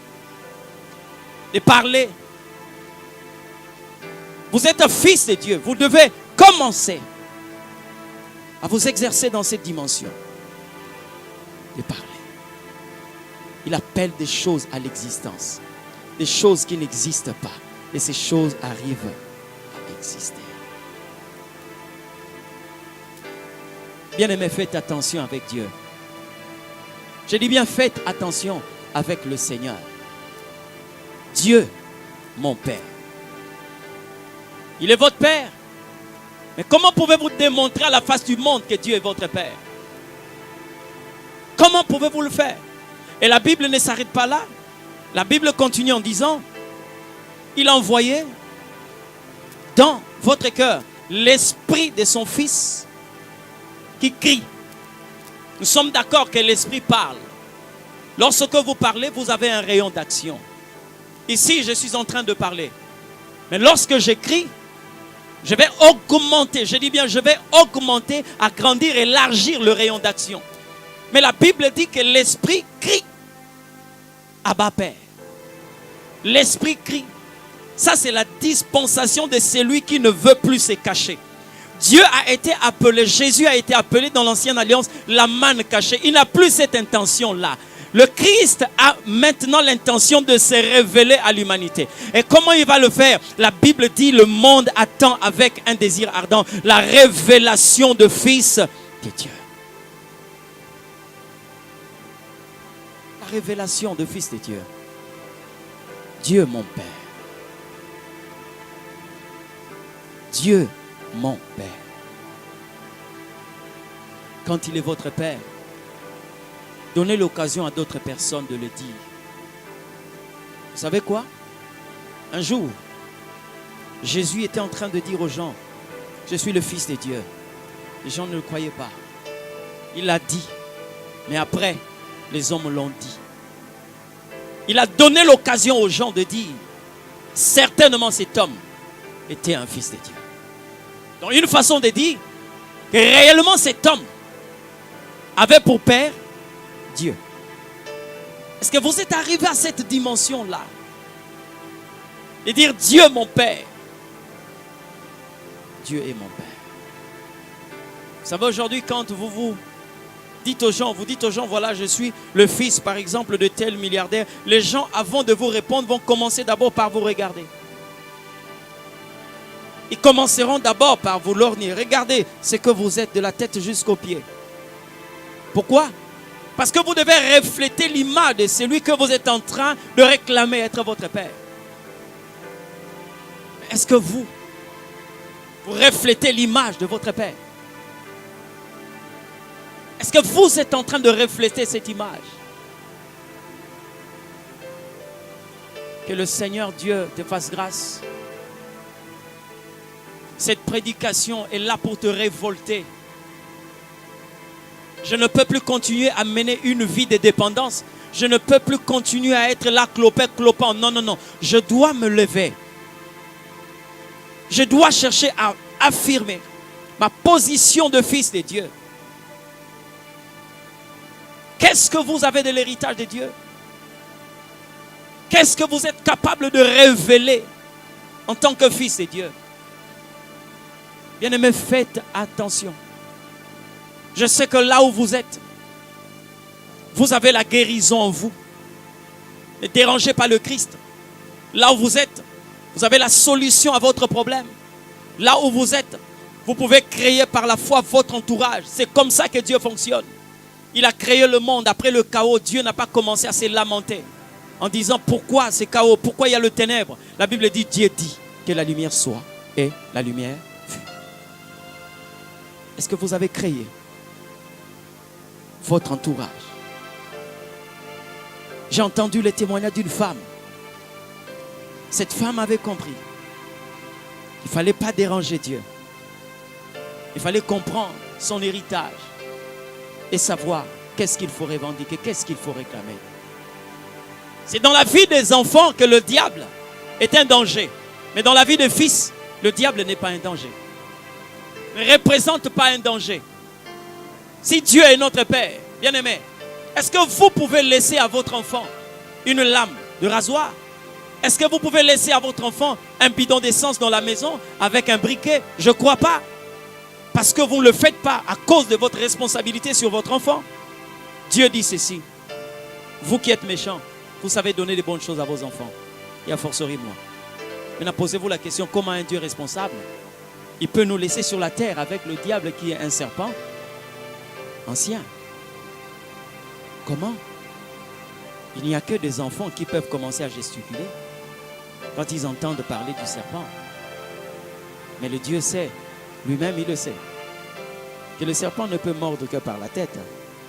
De parler. Vous êtes un fils de Dieu. Vous devez commencer à vous exercer dans cette dimension. De parler. Il appelle des choses à l'existence. Des choses qui n'existent pas. Et ces choses arrivent à exister. Bien-aimés, faites attention avec Dieu. Je dis bien, faites attention avec le Seigneur. Dieu, mon Père. Il est votre Père. Mais comment pouvez-vous démontrer à la face du monde que Dieu est votre Père? Comment pouvez-vous le faire? Et la Bible ne s'arrête pas là. La Bible continue en disant, il a envoyé dans votre cœur l'esprit de son Fils qui crie. Nous sommes d'accord que l'esprit parle. Lorsque vous parlez, vous avez un rayon d'action. Ici, je suis en train de parler. Mais lorsque j'écris, je vais augmenter, je dis bien, je vais augmenter, agrandir, élargir le rayon d'action. Mais la Bible dit que l'esprit crie. Abba Père. L'esprit crie. Ça, c'est la dispensation de celui qui ne veut plus se cacher. Dieu a été appelé, Jésus a été appelé dans l'ancienne alliance la manne cachée. Il n'a plus cette intention-là. Le Christ a maintenant l'intention de se révéler à l'humanité. Et comment il va le faire? La Bible dit le monde attend avec un désir ardent la révélation de Fils de Dieu. La révélation de Fils de Dieu. Dieu mon Père. Dieu mon Père. Quand il est votre Père, donnez l'occasion à d'autres personnes de le dire. Vous savez quoi? Un jour, Jésus était en train de dire aux gens, je suis le Fils de Dieu. Les gens ne le croyaient pas. Il l'a dit. Mais après, les hommes l'ont dit. Il a donné l'occasion aux gens de dire, certainement cet homme était un Fils de Dieu. Donc une façon de dire que réellement cet homme avait pour père Dieu. Est-ce que vous êtes arrivé à cette dimension-là? Et dire Dieu mon Père. Dieu est mon Père. Vous savez aujourd'hui quand vous dites aux gens, voilà je suis le fils par exemple de tel milliardaire. Les gens avant de vous répondre vont commencer d'abord par vous regarder. Ils commenceront d'abord par vous lorgner. Regardez ce que vous êtes de la tête jusqu'aux pieds. Pourquoi? Parce que vous devez refléter l'image de celui que vous êtes en train de réclamer être votre Père. Est-ce que vous reflétez l'image de votre Père? Est-ce que vous êtes en train de refléter cette image? Que le Seigneur Dieu te fasse grâce. Cette prédication est là pour te révolter. Je ne peux plus continuer à mener une vie de dépendance. Je ne peux plus continuer à être là clopant. Non, non, non. Je dois me lever. Je dois chercher à affirmer ma position de fils de Dieu. Qu'est-ce que vous avez de l'héritage de Dieu? Qu'est-ce que vous êtes capable de révéler en tant que fils de Dieu? Bien-aimés, faites attention. Je sais que là où vous êtes, vous avez la guérison en vous. Ne dérangez pas le Christ. Là où vous êtes, vous avez la solution à votre problème. Là où vous êtes, vous pouvez créer par la foi votre entourage. C'est comme ça que Dieu fonctionne. Il a créé le monde après le chaos. Dieu n'a pas commencé à se lamenter en disant pourquoi c'est chaos, pourquoi il y a le ténèbre. La Bible dit, Dieu dit que la lumière soit et la lumière fut. Est-ce que vous avez créé votre entourage? J'ai entendu le témoignage d'une femme. Cette femme avait compris qu'il ne fallait pas déranger Dieu. Il fallait comprendre son héritage et savoir qu'est-ce qu'il faut revendiquer, qu'est-ce qu'il faut réclamer. C'est dans la vie des enfants que le diable est un danger. Mais dans la vie des fils, le diable n'est pas un danger. Ne représente pas un danger. Si Dieu est notre Père, bien-aimé, est-ce que vous pouvez laisser à votre enfant une lame de rasoir? Est-ce que vous pouvez laisser à votre enfant un bidon d'essence dans la maison avec un briquet? Je ne crois pas. Parce que vous ne le faites pas à cause de votre responsabilité sur votre enfant. Dieu dit ceci. Vous qui êtes méchants, vous savez donner de bonnes choses à vos enfants. Et à forcerie moi. Maintenant posez-vous la question, comment un Dieu responsable, il peut nous laisser sur la terre avec le diable qui est un serpent ancien? Comment? Il n'y a que des enfants qui peuvent commencer à gesticuler quand ils entendent parler du serpent. Mais le Dieu sait, lui-même il le sait, que le serpent ne peut mordre que par la tête,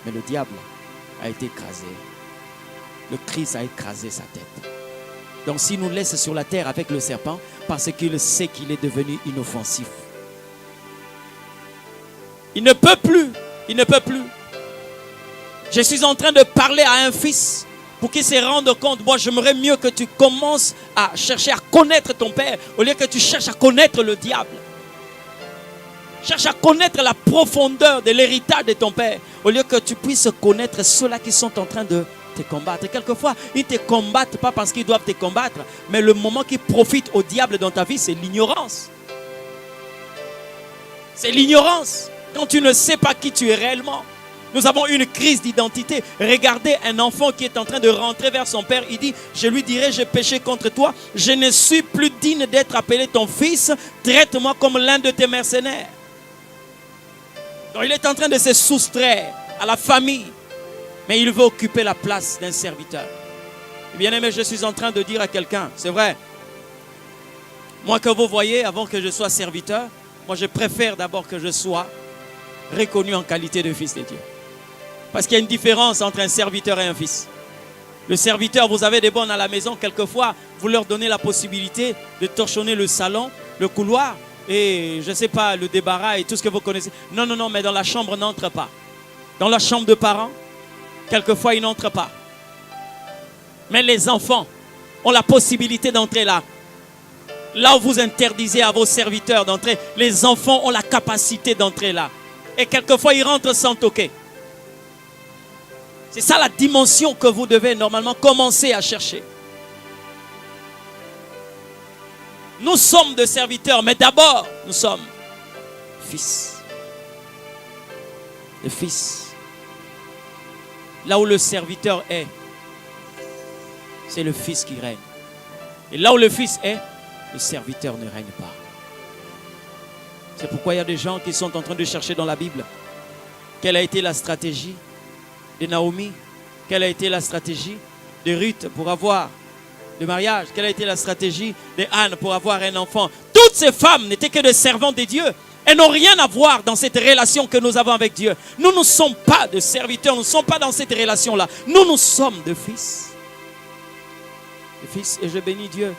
mais le diable a été écrasé. Le Christ a écrasé sa tête. Donc s'il nous laisse sur la terre avec le serpent, parce qu'il sait qu'il est devenu inoffensif. Il ne peut plus. Il ne peut plus. Je suis en train de parler à un fils pour qu'il se rende compte. Moi, j'aimerais mieux que tu commences à chercher à connaître ton père au lieu que tu cherches à connaître le diable. Cherche à connaître la profondeur de l'héritage de ton père au lieu que tu puisses connaître ceux-là qui sont en train de te combattre. Quelquefois, ils ne te combattent pas parce qu'ils doivent te combattre, mais le moment qu'ils profitent au diable dans ta vie, c'est l'ignorance. C'est l'ignorance. Quand tu ne sais pas qui tu es réellement. Nous avons une crise d'identité. Regardez un enfant qui est en train de rentrer vers son père. Il dit, je lui dirai, j'ai péché contre toi. Je ne suis plus digne d'être appelé ton fils. Traite-moi comme l'un de tes mercenaires. Donc il est en train de se soustraire à la famille. Mais il veut occuper la place d'un serviteur. Bien aimé, je suis en train de dire à quelqu'un, c'est vrai. Moi que vous voyez, avant que je sois serviteur, moi je préfère d'abord que je sois reconnu en qualité de fils de Dieu. Parce qu'il y a une différence entre un serviteur et un fils. Le serviteur, vous avez des bonnes à la maison, quelquefois, vous leur donnez la possibilité de torchonner le salon, le couloir, et je ne sais pas, le débarras et tout ce que vous connaissez. Non, non, non, mais dans la chambre, n'entre pas. Dans la chambre de parents, quelquefois, ils n'entrent pas. Mais les enfants ont la possibilité d'entrer là. Là où vous interdisez à vos serviteurs d'entrer, les enfants ont la capacité d'entrer là. Et quelquefois, ils rentrent sans toquer. C'est ça la dimension que vous devez normalement commencer à chercher. Nous sommes des serviteurs, mais d'abord, nous sommes fils. Le fils. Là où le serviteur est, c'est le fils qui règne. Et là où le fils est, le serviteur ne règne pas. C'est pourquoi il y a des gens qui sont en train de chercher dans la Bible quelle a été la stratégie de Naomi, quelle a été la stratégie de Ruth pour avoir le mariage, quelle a été la stratégie de Anne pour avoir un enfant. Toutes ces femmes n'étaient que des servantes de Dieu. Elles n'ont rien à voir dans cette relation que nous avons avec Dieu. Nous ne sommes pas de serviteurs, nous ne sommes pas dans cette relation-là. Nous sommes de fils. De fils, et je bénis Dieu,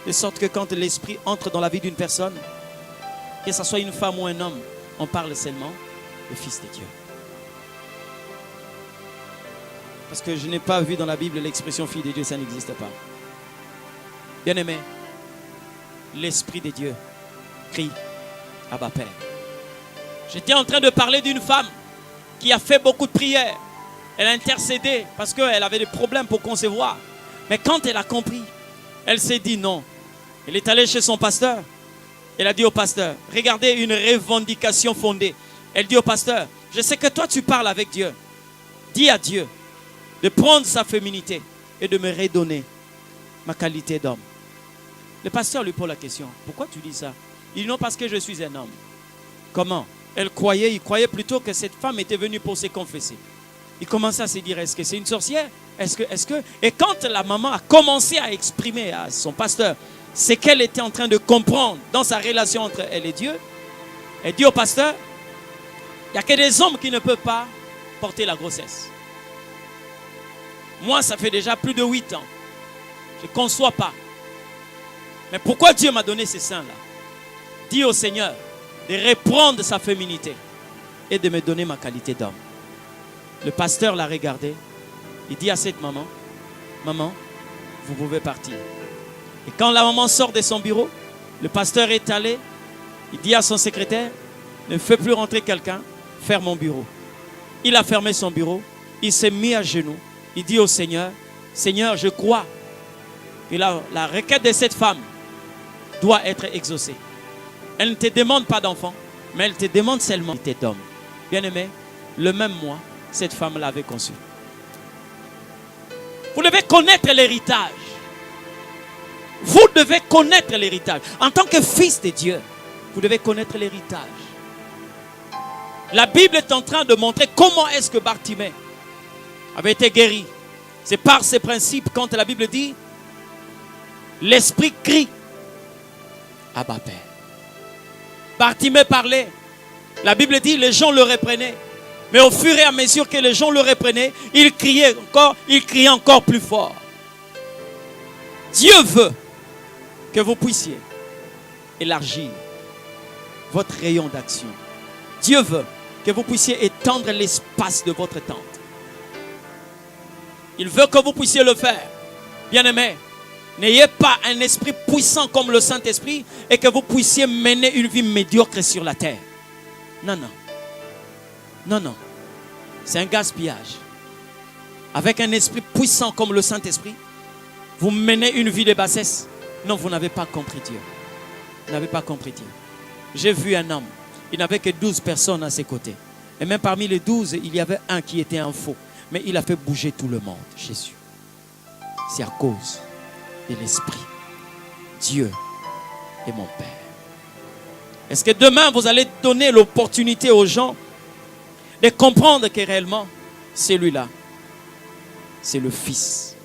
de sorte que quand l'Esprit entre dans la vie d'une personne, que ce soit une femme ou un homme, on parle seulement le Fils de Dieu. Parce que je n'ai pas vu dans la Bible l'expression fille de Dieu, ça n'existe pas. Bien-aimé, l'Esprit de Dieu crie Abba Père. J'étais en train de parler d'une femme qui a fait beaucoup de prières. Elle a intercédé parce qu'elle avait des problèmes pour concevoir. Mais quand elle a compris, elle s'est dit non. Elle est allée chez son pasteur. Elle a dit au pasteur, regardez une revendication fondée. Elle dit au pasteur, je sais que toi tu parles avec Dieu. Dis à Dieu de prendre sa féminité et de me redonner ma qualité d'homme. Le pasteur lui pose la question, pourquoi tu dis ça? Il dit non, parce que je suis un homme. Comment? Il croyait plutôt que cette femme était venue pour se confesser. Il commençait à se dire, est-ce que c'est une sorcière? Est-ce que... Et quand la maman a commencé à exprimer à son pasteur ce qu'elle était en train de comprendre dans sa relation entre elle et Dieu, elle dit au pasteur, il n'y a que des hommes qui ne peuvent pas porter la grossesse. Moi, ça fait déjà plus de 8 ans. Je ne conçois pas. Mais pourquoi Dieu m'a donné ces seins-là? Dis au Seigneur de reprendre sa féminité et de me donner ma qualité d'homme. Le pasteur l'a regardé. Il dit à cette maman, maman, vous pouvez partir. Et quand la maman sort de son bureau, le pasteur est allé. Il dit à son secrétaire, ne fais plus rentrer quelqu'un, ferme mon bureau. Il a fermé son bureau. Il s'est mis à genoux. Il dit au Seigneur, Seigneur, je crois que la requête de cette femme doit être exaucée. Elle ne te demande pas d'enfant, mais elle te demande seulement d'homme. Bien-aimé, le même mois, cette femme l'avait conçu. Vous devez connaître l'héritage. Vous devez connaître l'héritage. En tant que fils de Dieu, vous devez connaître l'héritage. La Bible est en train de montrer comment est-ce que Bartimée avait été guéri. C'est par ces principes quand la Bible dit l'esprit crie Abba Père. Bartimée parlait. La Bible dit les gens le reprenaient. Mais au fur et à mesure que les gens le reprenaient, il criait encore plus fort. Dieu veut que vous puissiez élargir votre rayon d'action. Dieu veut que vous puissiez étendre l'espace de votre tente. Il veut que vous puissiez le faire. Bien-aimés, n'ayez pas un esprit puissant comme le Saint-Esprit et que vous puissiez mener une vie médiocre sur la terre. Non, non. Non, non. C'est un gaspillage. Avec un esprit puissant comme le Saint-Esprit, vous menez une vie de bassesse. Non, vous n'avez pas compris Dieu. Vous n'avez pas compris Dieu. J'ai vu un homme. Il n'avait que 12 personnes à ses côtés. Et même parmi les 12, il y avait un qui était un faux. Mais il a fait bouger tout le monde, Jésus. C'est à cause de l'Esprit. Dieu est mon Père. Est-ce que demain, vous allez donner l'opportunité aux gens de comprendre que réellement, celui-là, c'est le Fils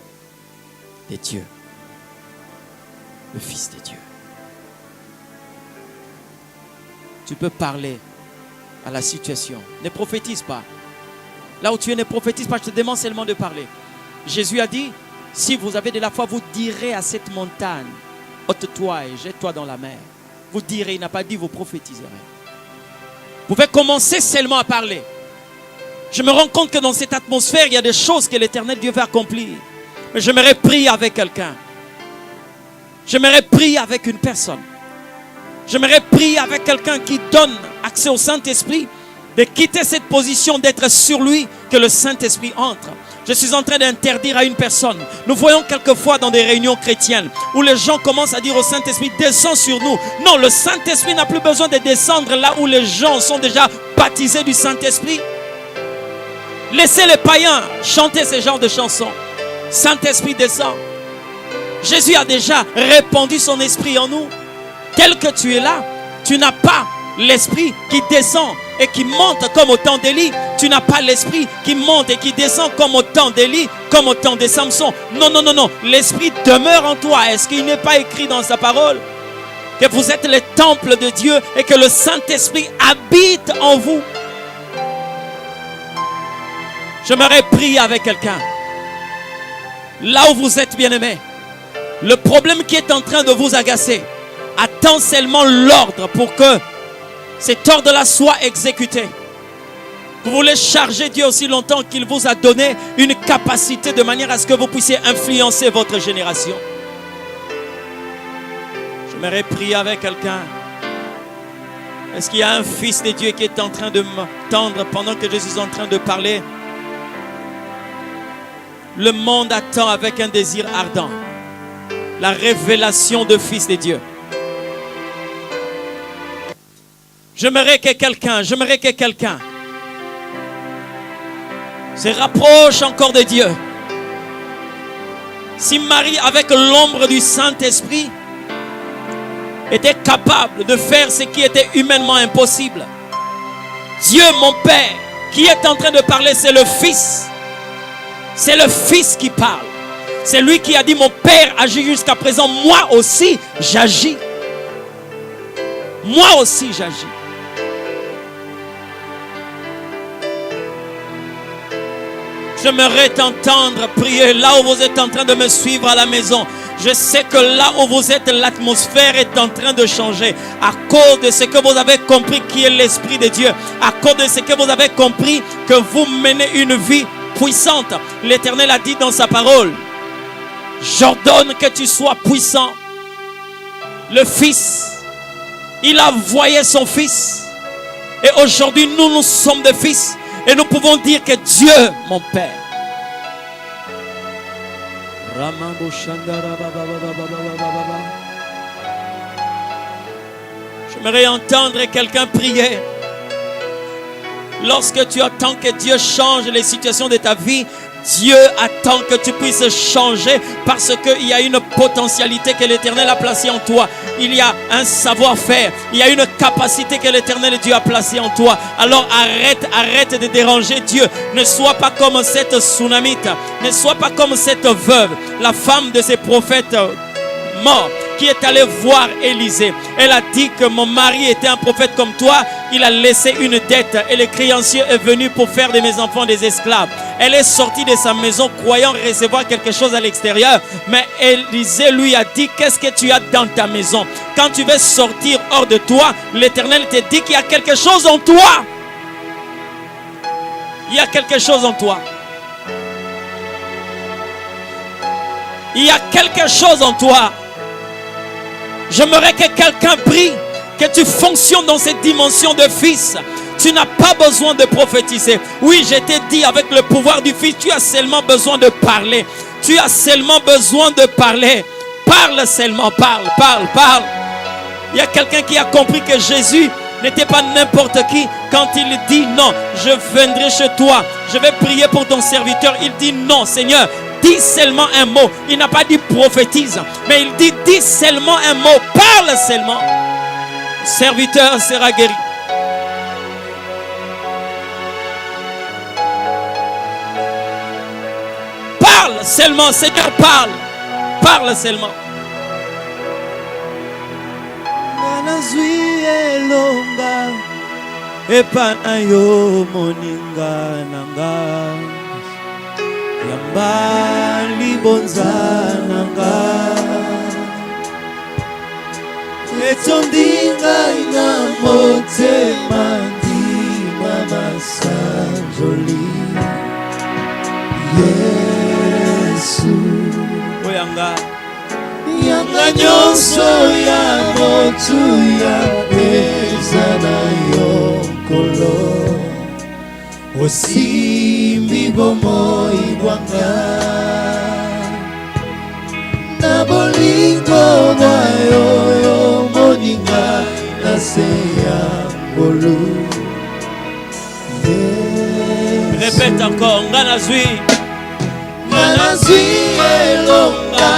de Dieu. Le Fils de Dieu. Tu peux parler à la situation. Ne prophétise pas. Là où tu es, ne prophétise pas. Je te demande seulement de parler. Jésus a dit, si vous avez de la foi, vous direz à cette montagne, ôte-toi et jette-toi dans la mer. Vous direz, il n'a pas dit, vous prophétiserez. Vous pouvez commencer seulement à parler. Je me rends compte que dans cette atmosphère, il y a des choses que l'Éternel Dieu va accomplir. Mais j'aimerais prier avec quelqu'un. J'aimerais prier avec une personne. J'aimerais prier avec quelqu'un qui donne accès au Saint-Esprit, de quitter cette position, d'être sur lui, que le Saint-Esprit entre. Je suis en train d'interdire à une personne. Nous voyons quelquefois dans des réunions chrétiennes où les gens commencent à dire au Saint-Esprit, descends sur nous. Non, le Saint-Esprit n'a plus besoin de descendre là où les gens sont déjà baptisés du Saint-Esprit. Laissez les païens chanter ce genre de chansons. Saint-Esprit descend. Jésus a déjà répandu son esprit en nous. Tel que tu es là, tu n'as pas l'esprit qui descend et qui monte comme au temps d'Élie. Tu n'as pas l'esprit qui monte et qui descend comme au temps d'Élie, comme au temps de Samson. Non, non, non, non. L'esprit demeure en toi. Est-ce qu'il n'est pas écrit dans sa parole que vous êtes le temple de Dieu et que le Saint-Esprit habite en vous? J'aimerais prier avec quelqu'un. Là où vous êtes bien-aimés, le problème qui est en train de vous agacer attend seulement l'ordre pour que cet ordre-là soit exécuté. Vous voulez charger Dieu aussi longtemps qu'il vous a donné une capacité de manière à ce que vous puissiez influencer votre génération. J'aimerais prier avec quelqu'un. Est-ce qu'il y a un fils de Dieu qui est en train de m'entendre pendant que je suis en train de parler? Le monde attend avec un désir ardent la révélation de fils de Dieu. J'aimerais que quelqu'un se rapproche encore de Dieu. Si Marie, avec l'ombre du Saint-Esprit, était capable de faire ce qui était humainement impossible, Dieu, mon Père, qui est en train de parler, c'est le Fils. C'est le Fils qui parle. C'est lui qui a dit, mon Père agit jusqu'à présent, moi aussi j'agis. Moi aussi j'agis. J'aimerais t'entendre prier là où vous êtes en train de me suivre à la maison. Je sais que là où vous êtes, l'atmosphère est en train de changer à cause de ce que vous avez compris qui est l'Esprit de Dieu. À cause de ce que vous avez compris que vous menez une vie puissante. L'Éternel a dit dans sa parole, j'ordonne que tu sois puissant. Le Fils, il a envoyé son Fils. Et aujourd'hui, nous sommes des fils. Et nous pouvons dire que Dieu, mon Père. J'aimerais entendre quelqu'un prier. Lorsque tu attends que Dieu change les situations de ta vie, Dieu attend que tu puisses changer parce qu'il y a une potentialité que l'Éternel a placée en toi. Il y a un savoir-faire. Il y a une capacité que l'Éternel Dieu a placée en toi. Alors arrête de déranger Dieu. Ne sois pas comme cette Sunamite. Ne sois pas comme cette veuve, la femme de ces prophètes morts, qui est allée voir Élisée. Elle a dit que mon mari était un prophète comme toi. Il a laissé une dette et le créancier est venu pour faire de mes enfants des esclaves. Elle est sortie de sa maison croyant recevoir quelque chose à l'extérieur. Mais Élisée lui a dit, qu'est-ce que tu as dans ta maison? Quand tu veux sortir hors de toi, l'Éternel te dit qu'il y a quelque chose en toi. Il y a quelque chose en toi. Il y a quelque chose en toi. J'aimerais que quelqu'un prie, que tu fonctionnes dans cette dimension de fils. Tu n'as pas besoin de prophétiser. Oui, je t'ai dit avec le pouvoir du Fils, tu as seulement besoin de parler. Tu as seulement besoin de parler. Parle seulement, parle. Il y a quelqu'un qui a compris que Jésus n'était pas n'importe qui. Quand il dit non, je viendrai chez toi, je vais prier pour ton serviteur. Il dit non, Seigneur. Dis seulement un mot. Il n'a pas dit prophétise, mais il dit dis seulement un mot. Parle seulement. Le serviteur sera guéri. Parle seulement, Seigneur, parle. Parle seulement. Yambali bonzananga etondinga ina motema ndima masanjoli Yesu Oyanga Yanga nyonso ya motuya eza na yo nkolo. Osimbi bomoi bwanga na bolingo na yo yo moninga na se ya ngolu. Répète encore, ngana zwi. Ngana zwi elonga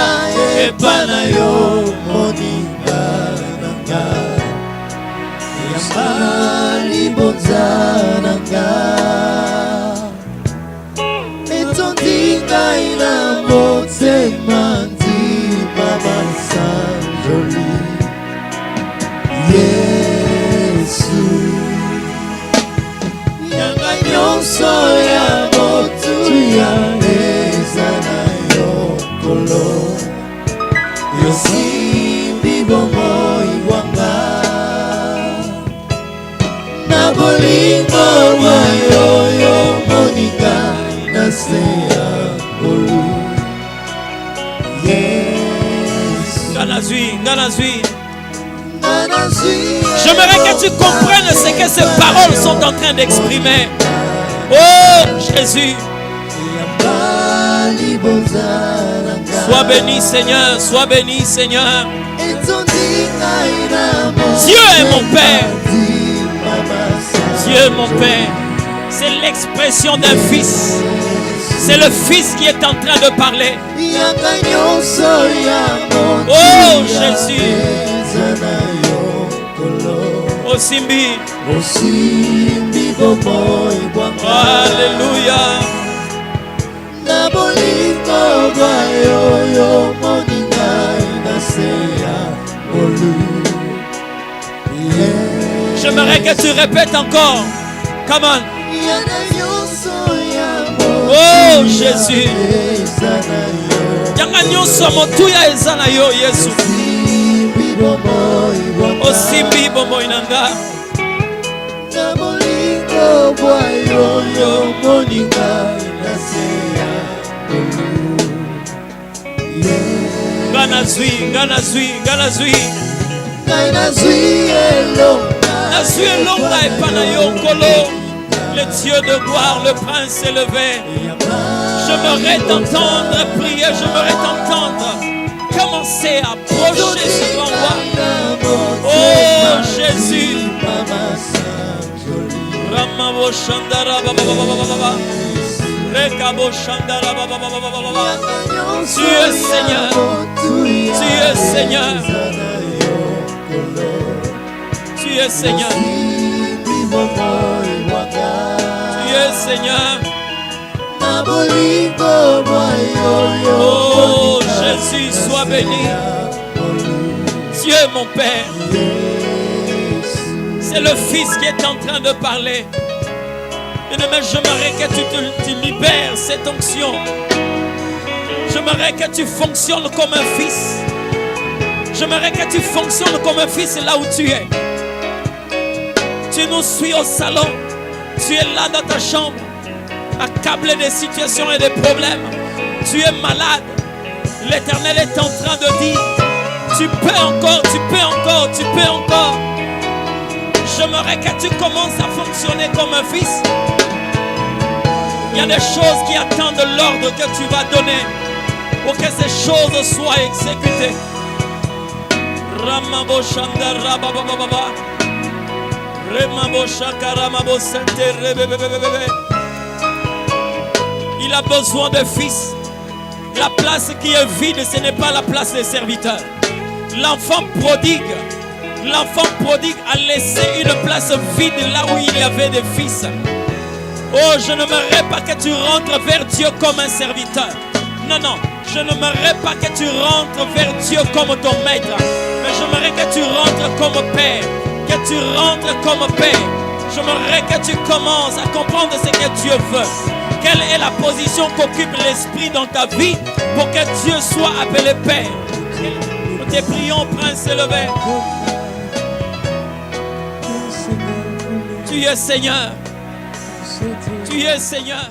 epa na yo moninga nanga. Yamba libonza nanga. Etondi ngai na motema ndima masanjoli. Yesu yanga nyonso ya motuya eza na yo nkolo. Yosimbi bomoi bwanga na bolingo bwa yo yo moninga na se ya ngolu. Yesu Ngana zwi, ngana zwi. ngana zwi. J'aimerais que tu comprennes ce que ces paroles sont en train d'exprimer. Oh Jésus, Yamba libonza nanga. sois béni Seigneur, sois béni Seigneur. Etondi ngai na Dieu est mon Père. ndima masanjoli. Dieu est mon Père. C'est l'expression d'un fils. C'est le fils qui est en train de parler. Yanga nyonso ya motuya Oh Jésus, eza na yo nkolo. Osimbi. Osimbi bomoi bwanga Alléluia. na bolingo bwa yo yo moninga na se ya ngolu. J'aimerais que tu répètes encore. Come on. Yanga nyonso ya Oh Jésus. eza na yo. Yanga nyonso motuya eza na yo Yesu. Osimbi bomoi bwanga Osimbi bomoi nanga. na bolingo bwa yo yo moninga na se ya ngolu. Ngana zwi, ngana zwi, ngana zwi. Ngai nazwi elonga Nazwi elonga epa na yo nkolo. Le Dieu de gloire, le prince élevé. J'aimerais t'entendre prier, j'aimerais t'entendre commencer à approcher ce grand roi. Oh Jésus. Ramabo Shandara Baba Baba Baba Baba. Rekabo Shandara Baba Baba Baba Baba. Tu es Seigneur. Tu es Seigneur. Tu es Seigneur. Tu es Seigneur. Oh Jésus, sois béni. Dieu mon Père. C'est le Fils qui est en train de parler. Bien-aimé, j'aimerais que tu libères cette onction. J'aimerais que tu fonctionnes comme un fils. J'aimerais que tu fonctionnes comme un fils là où tu es. Tu nous suis au salon. Tu es là dans ta chambre, accablé des situations et des problèmes. Tu es malade. L'Éternel est en train de dire, tu peux encore, tu peux encore, tu peux encore. J'aimerais que tu commences à fonctionner comme un fils. Il y a des choses qui attendent l'ordre que tu vas donner pour que ces choses soient exécutées. Ramabo Shandara Baba Baba Baba. Remabo Shakara Mabo Sente Rebebebebebe. Il a besoin de fils. La place qui est vide, ce n'est pas la place des serviteurs. L'enfant prodigue a laissé une place vide là où il y avait des fils. Oh, je n'aimerais pas que tu rentres vers Dieu comme un serviteur. Non, non, je n'aimerais pas que tu rentres vers Dieu comme ton maître. Mais j'aimerais que tu rentres comme père. Que tu rentres comme père. J'aimerais que tu commences à comprendre ce que Dieu veut. Quelle est la position qu'occupe l'esprit dans ta vie pour que Dieu soit appelé Père. Nous te prions, Prince élevé. Tu es Seigneur. Tu es Seigneur.